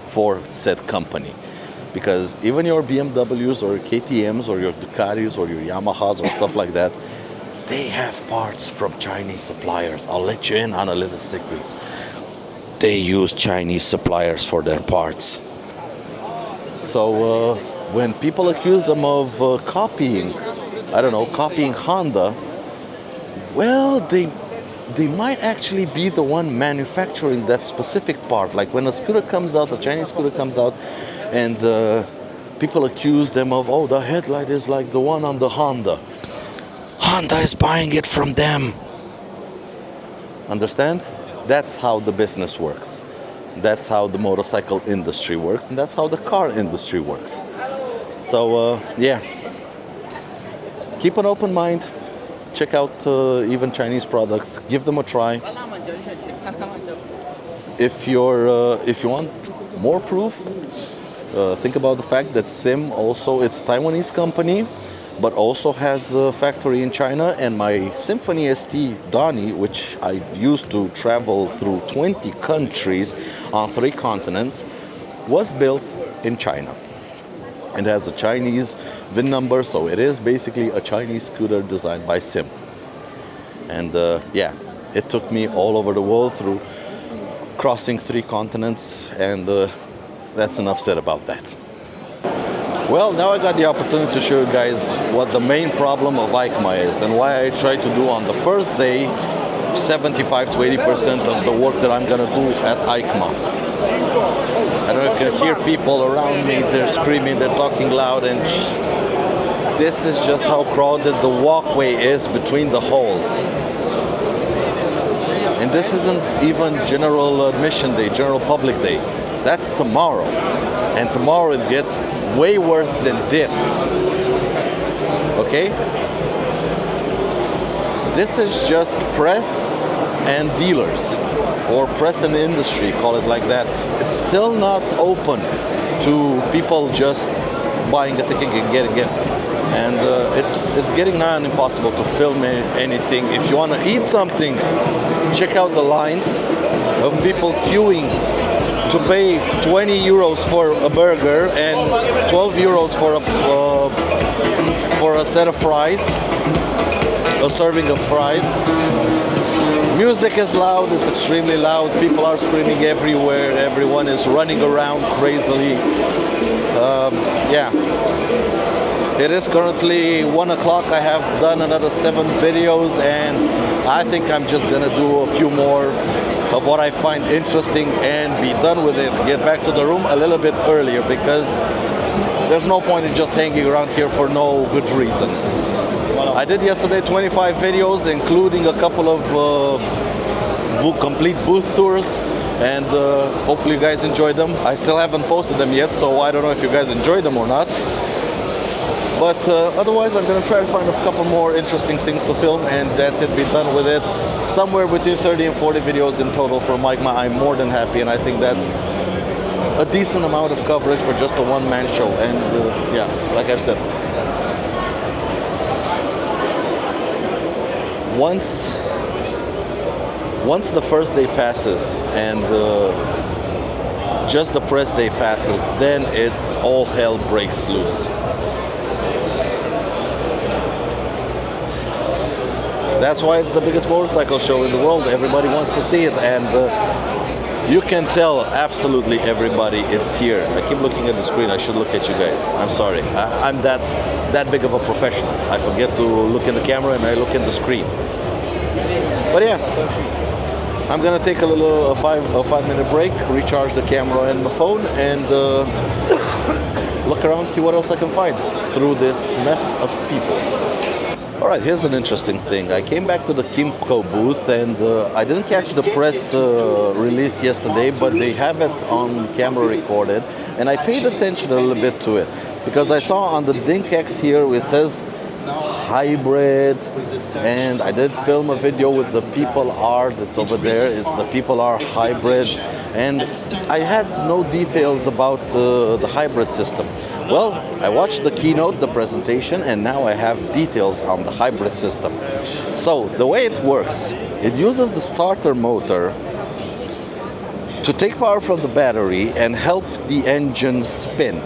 for said company. Because even your BMWs or KTMs or your Ducatis or your Yamahas or stuff like that, they have parts from Chinese suppliers. I'll let you in on a little secret. They use Chinese suppliers for their parts. So when people accuse them of copying, copying Honda, well, they might actually be the one manufacturing that specific part. Like when a scooter comes out, a Chinese scooter comes out, and people accuse them of, oh, the headlight is like the one on the Honda. Honda is buying it from them. Understand? That's how the business works. That's how the motorcycle industry works, and that's how the car industry works. So, yeah. Keep an open mind. Check out even Chinese products. Give them a try. If you want more proof, think about the fact that Sim also, it's a Taiwanese company, but also has a factory in China. And my Symphony ST Donnie, which I used to travel through 20 countries on 3 continents, was built in China. It has a Chinese VIN number, so it is basically a Chinese scooter designed by Sim. And yeah, it took me all over the world through crossing 3 continents, and that's enough said about that. Well, now I got the opportunity to show you guys what the main problem of Eicma is and why I try to do on the first day 75 to 80% of the work that I'm gonna do at Eicma. I don't know if you can hear people around me, they're screaming, they're talking loud, and this is just how crowded the walkway is between the halls. And this isn't even general admission day, general public day. That's tomorrow. And tomorrow it gets way worse than this. Okay? This is just press and dealers, or press and industry, call it like that. It's still not open to people just buying a ticket and getting it. And it's getting nigh on impossible to film anything. If you want to eat something, check out the lines of people queuing to pay 20 euros for a burger and 12 euros for a set of fries, a serving of fries. Music is loud, it's extremely loud. People are screaming everywhere. Everyone is running around crazily. Yeah. It is currently 1 o'clock. I have done another 7 videos, and I think I'm just gonna do a few more of what I find interesting and be done with it. Get back to the room a little bit earlier, because there's no point in just hanging around here for no good reason. I did yesterday 25 videos, including a couple of complete booth tours, and hopefully you guys enjoyed them. I still haven't posted them yet, so I don't know if you guys enjoyed them or not. But otherwise, I'm going to try to find a couple more interesting things to film, and that's it, be done with it. Somewhere between 30 and 40 videos in total from Eicma. I'm more than happy, and I think that's a decent amount of coverage for just a one-man show. And yeah, like I've said, once the first day passes and just the press day passes, then it's all hell breaks loose. That's why it's the biggest motorcycle show in the world. Everybody wants to see it, and you can tell absolutely everybody is here. I keep looking at the screen. I should look at you guys. I'm sorry. I'm that big of a professional. I forget to look in the camera and I look in the screen. But yeah, I'm gonna take a 5 minute break, recharge the camera and my phone, and look around, see what else I can find through this mess of people. All right, here's an interesting thing. I came back to the Kimco booth, and I didn't catch the press release yesterday, but they have it on camera recorded, and I paid attention a little bit to it because I saw on the DinkX here it says hybrid, and I did film a video with the People R that's over there. It's the People R hybrid, and I had no details about the hybrid system. Well, I watched the keynote, the presentation, and now I have details on the hybrid system. So the way it works, it uses the starter motor to take power from the battery and help the engine spin.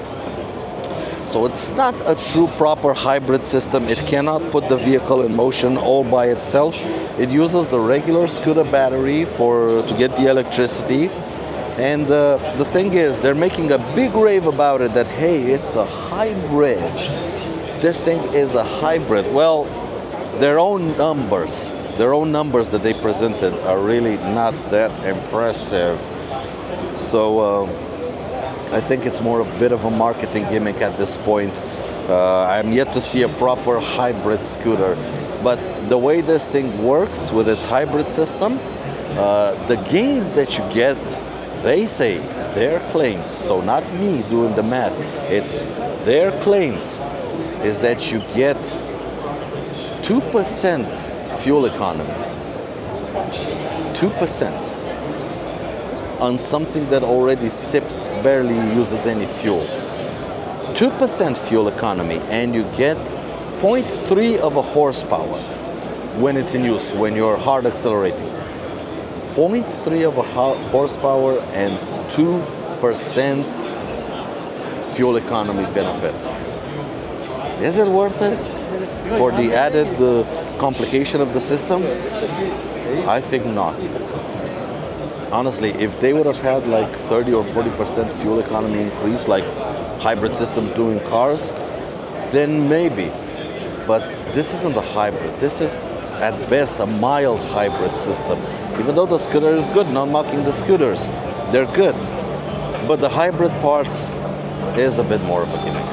So it's not a true proper hybrid system. It cannot put the vehicle in motion all by itself. It uses the regular scooter battery to get the electricity. And the thing is, they're making a big rave about it that, hey, it's a hybrid. This thing is a hybrid. Well, their own numbers that they presented are really not that impressive. So I think it's more a bit of a marketing gimmick at this point. I'm yet to see a proper hybrid scooter. But the way this thing works with its hybrid system, the gains that you get, they say, their claims, so not me doing the math, it's their claims, is that you get 2% fuel economy. 2% on something that already barely uses any fuel. 2% fuel economy, and you get 0.3 of a horsepower when it's in use, when you're hard accelerating. 0.3 of a horsepower and 2% fuel economy benefit. Is it worth it for the added complication of the system? I think not. Honestly, if they would have had like 30 or 40% fuel economy increase like hybrid systems do in cars, then maybe. But this isn't a hybrid. This is at best a mild hybrid system. Even though the scooter is good, not mocking the scooters, they're good. But the hybrid part is a bit more of a gimmick.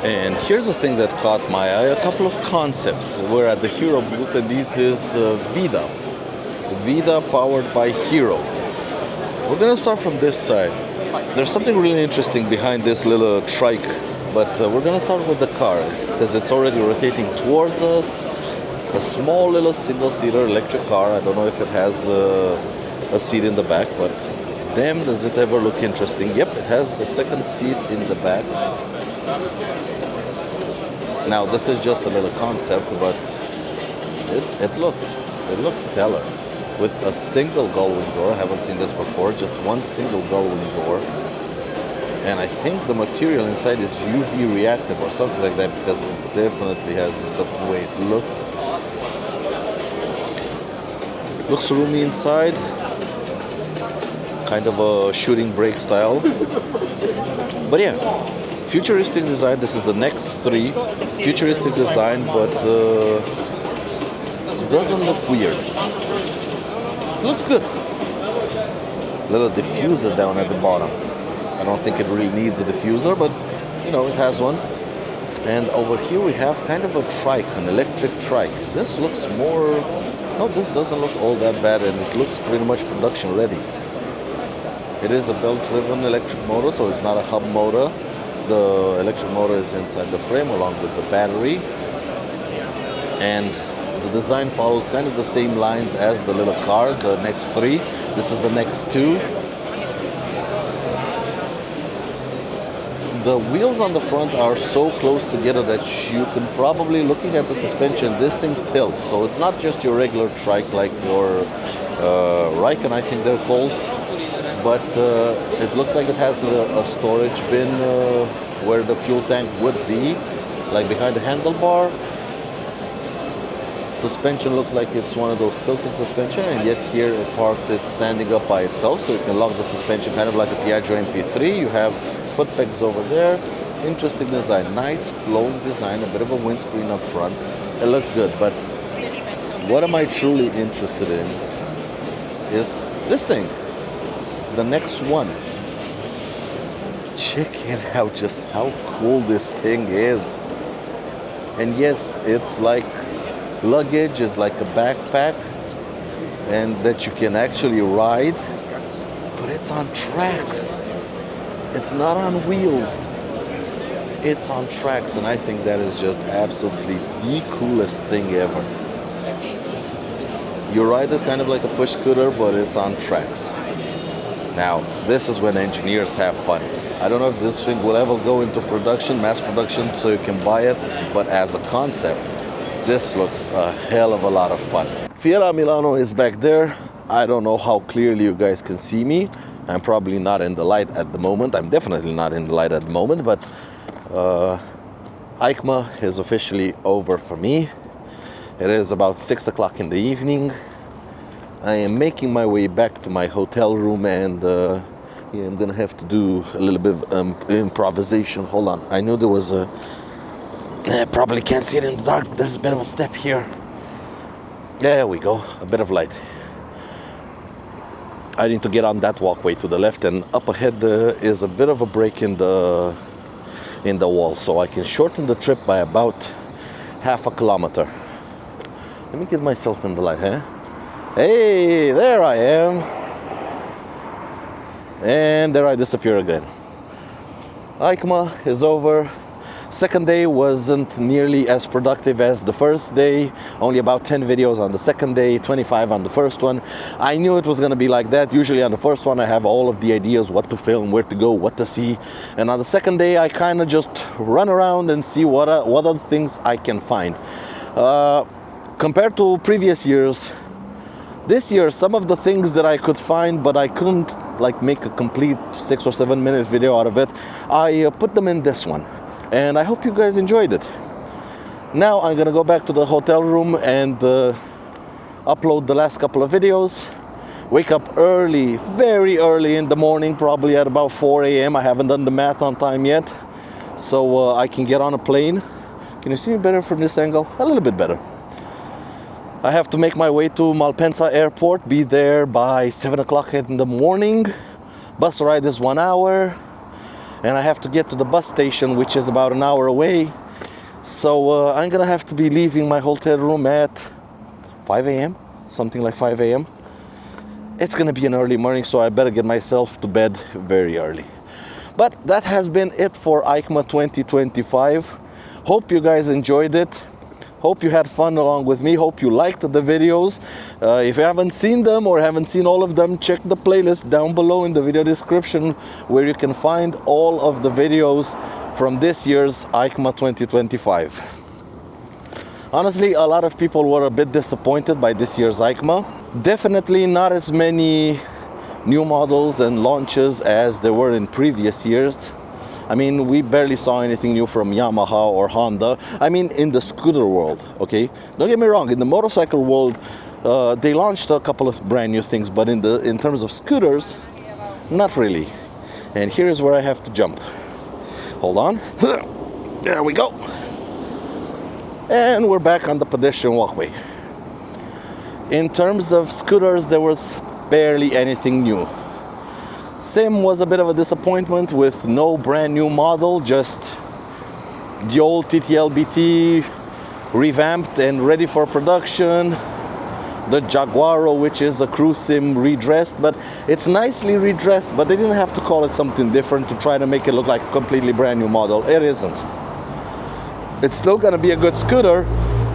And here's the thing that caught my eye, a couple of concepts. We're at the Hero booth, and this is Vida. Vida powered by Hero. We're gonna start from this side. There's something really interesting behind this little trike, but we're gonna start with the car because it's already rotating towards us. A small little single-seater electric car. I don't know if it has a seat in the back, but damn, does it ever look interesting. Yep, it has a second seat in the back. Now, this is just a little concept, but it looks stellar. With a single gull-wing door. I haven't seen this before. Just one single gull-wing door. And I think the material inside is UV reactive or something like that, because it definitely has a certain way it looks. Looks roomy inside. Kind of a shooting brake style. But yeah, futuristic design. This is the next 3. Futuristic design, but it doesn't look weird. It looks good. Little diffuser down at the bottom. I don't think it really needs a diffuser, but you know, it has one. And over here we have kind of a trike, an electric trike. This looks more... No, this doesn't look all that bad, and it looks pretty much production ready. It is a belt-driven electric motor, so it's not a hub motor. The electric motor is inside the frame along with the battery. And the design follows kind of the same lines as the little car, the next 3. This is the next 2. The wheels on the front are so close together that you can probably, looking at the suspension, this thing tilts. So it's not just your regular trike like your Riken, I think they're called. But it looks like it has a storage bin where the fuel tank would be, like behind the handlebar. Suspension looks like it's one of those tilting suspension, and yet here it parked, it's standing up by itself, so you can lock the suspension kind of like a Piaggio MP3. You have foot pegs over there. Interesting design, nice flowing design, a bit of a windscreen up front. It looks good, but what am I truly interested in is this thing, the next one. Check it out, just how cool this thing is. And yes, it's like luggage, is like a backpack, and that you can actually ride, but it's on tracks. It's not on wheels. It's on tracks, and I think that is just absolutely the coolest thing ever. You ride it kind of like a push scooter, but it's on tracks. Now, this is when engineers have fun. I don't know if this thing will ever go into production, mass production, so you can buy it, but as a concept, this looks a hell of a lot of fun. Fiera Milano is back there. I don't know how clearly you guys can see me. I'm probably not in the light at the moment. I'm definitely not in the light at the moment, but Eicma is officially over for me. It is about 6 o'clock in the evening. I am making my way back to my hotel room, and yeah, I'm gonna have to do a little bit of improvisation. Hold on, I knew there was a... I probably can't see it in the dark. There's a bit of a step here. There we go, a bit of light. I need to get on that walkway to the left, and up ahead is a bit of a break in the wall, so I can shorten the trip by about half a kilometer. Let me get myself in the light, huh? Hey, there I am. And there I disappear again. Eicma is over. Second day wasn't nearly as productive as the first day. Only about 10 videos on the second day, 25 on the first one. I knew it was going to be like that. Usually on the first one I have all of the ideas, what to film, where to go, what to see. And on the second day I kind of just run around and see what other things I can find. Compared to previous years, this year some of the things that I could find, but I couldn't like make a complete 6 or 7 minute video out of it, I put them in this one. And I hope you guys enjoyed it. Now I'm gonna go back to the hotel room and upload the last couple of videos. Wake up early, very early in the morning, probably at about 4 a.m. I haven't done the math on time yet. So I can get on a plane. Can you see me better from this angle? A little bit better. I have to make my way to Malpensa airport, be there by 7 o'clock in the morning. Bus ride is 1 hour. And I have to get to the bus station, which is about an hour away. So I'm gonna have to be leaving my hotel room at 5 a.m., something like 5 a.m. It's gonna be an early morning, so I better get myself to bed very early. But that has been it for Eicma 2025. Hope you guys enjoyed it. Hope you had fun along with me. Hope you liked the videos. If you haven't seen them or haven't seen all of them, check the playlist down below in the video description, where you can find all of the videos from this year's Eicma 2025. Honestly, a lot of people were a bit disappointed by this year's Eicma. Definitely not as many new models and launches as there were in previous years. I mean, we barely saw anything new from Yamaha or Honda. I mean, in the scooter world, okay? Don't get me wrong, in the motorcycle world, they launched a couple of brand new things, but in terms of scooters, not really. And here's where I have to jump. Hold on. There we go. And we're back on the pedestrian walkway. In terms of scooters, there was barely anything new. Sim was a bit of a disappointment with no brand new model, just the old TTL-BT revamped and ready for production. The Jaguaro, which is a cruise sim redressed, but it's nicely redressed, but they didn't have to call it something different to try to make it look like a completely brand new model. It isn't. It's still gonna be a good scooter,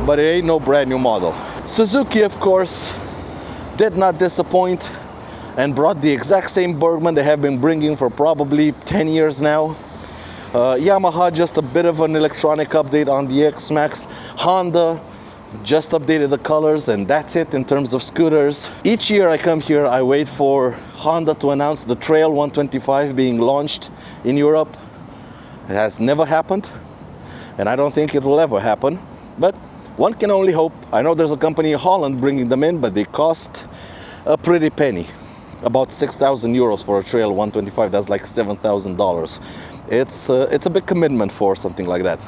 but it ain't no brand new model. Suzuki, of course, did not disappoint and brought the exact same Bergman they have been bringing for probably 10 years now. Yamaha, just a bit of an electronic update on the X-Max. Honda just updated the colors, and that's it in terms of scooters. Each year I come here, I wait for Honda to announce the Trail 125 being launched in Europe. It has never happened, and I don't think it will ever happen, but one can only hope. I know there's a company in Holland bringing them in, but they cost a pretty penny. About 6,000 euros for a Trail 125, that's like $7,000. It's a big commitment for something like that.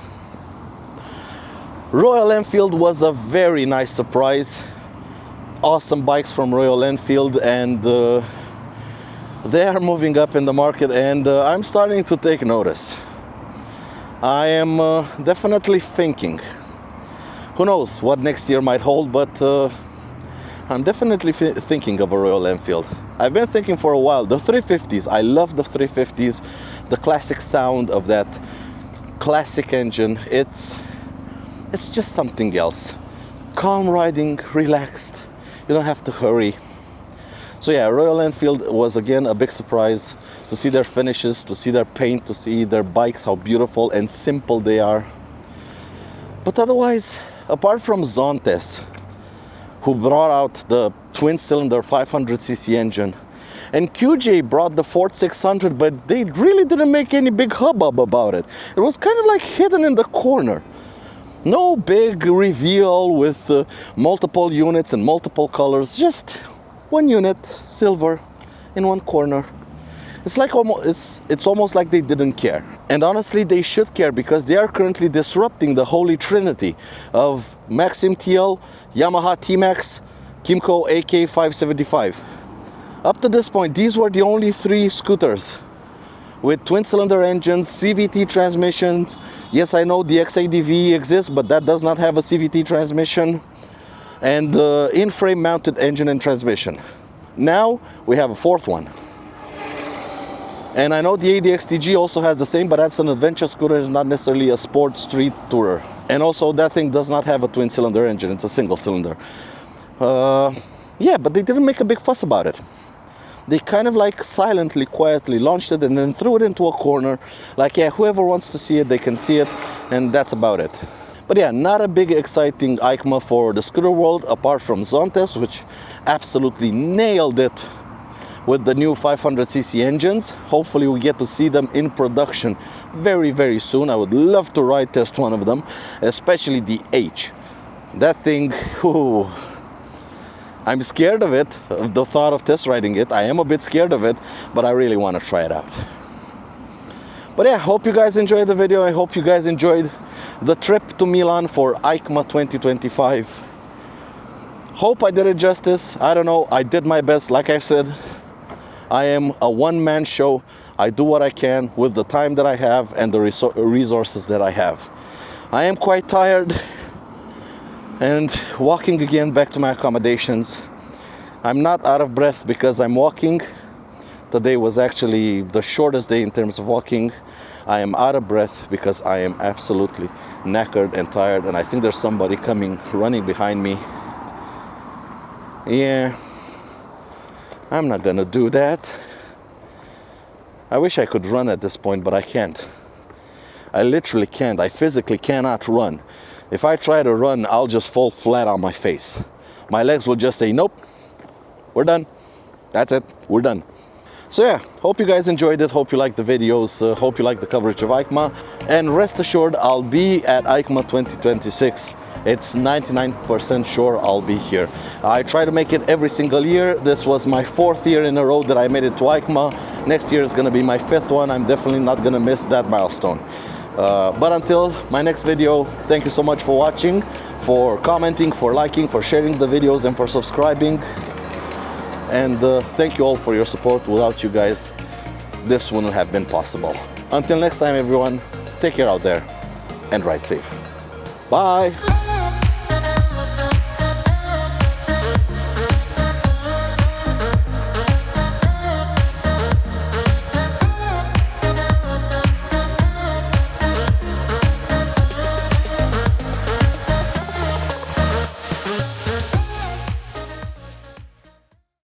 Royal Enfield was a very nice surprise. awesome bikes from Royal Enfield, and they are moving up in the market, and I'm starting to take notice. I am definitely thinking. Who knows what next year might hold, but I'm definitely thinking of a Royal Enfield. I've been thinking for a while. The 350s, I love the 350s, the classic sound of that classic engine. It's just something else. Calm riding, relaxed, you don't have to hurry. So yeah, Royal Enfield was again a big surprise to see their finishes, to see their paint, to see their bikes, how beautiful and simple they are. But otherwise, apart from Zontes, who brought out the twin-cylinder 500cc engine, and QJ brought the Ford 600, but they really didn't make any big hubbub about it. It was kind of like hidden in the corner. No big reveal with multiple units and multiple colors, just one unit, silver, in one corner. It's like it's almost like they didn't care. And honestly, they should care, because they are currently disrupting the holy trinity of Maxim TL, Yamaha T-Max, Kymco AK 575. Up to this point, these were the only three scooters with twin-cylinder engines, CVT transmissions. Yes, I know the XADV exists, but that does not have a CVT transmission. And in-frame mounted engine and transmission. Now we have a fourth one. And I know the ADXTG also has the same, but that's an adventure scooter, it's not necessarily a sport street tourer. And also that thing does not have a twin-cylinder engine, it's a single-cylinder. Yeah, but they didn't make a big fuss about it. They kind of like silently, quietly launched it and then threw it into a corner. Like, yeah, whoever wants to see it, they can see it, and that's about it. But yeah, not a big exciting Eicma for the scooter world, apart from Zontes, which absolutely nailed it with the new 500cc engines. Hopefully we get to see them in production very, very soon. I would love to ride test one of them, especially the H. That thing, whew, I'm scared of it, of the thought of test riding it. I am a bit scared of it, but I really want to try it out. But yeah, hope you guys enjoyed the video. I hope you guys enjoyed the trip to Milan for Eicma 2025. Hope I did it justice. I don't know, I did my best. Like I said, I am a one-man show. I do what I can with the time that I have and the resources that I have. I am quite tired, and walking again back to my accommodations. I'm not out of breath because I'm walking. Today was actually the shortest day in terms of walking. I am out of breath because I am absolutely knackered and tired, and I think there's somebody running behind me. Yeah, I'm not gonna do that. I wish I could run at this point, but I can't. I literally can't. I physically cannot run. If I try to run, I'll just fall flat on my face. My legs will just say, nope, we're done. That's it, we're done. So yeah, hope you guys enjoyed it. Hope you liked the videos. Hope you liked the coverage of Eicma. And rest assured, I'll be at Eicma 2026. It's 99% sure I'll be here. I try to make it every single year. This was my 4th year in a row that I made it to Eicma. Next year is going to be my 5th one. I'm definitely not going to miss that milestone. But until my next video, thank you so much for watching, for commenting, for liking, for sharing the videos, and for subscribing. And thank you all for your support. Without you guys, this wouldn't have been possible. Until next time, everyone, take care out there and ride safe. Bye.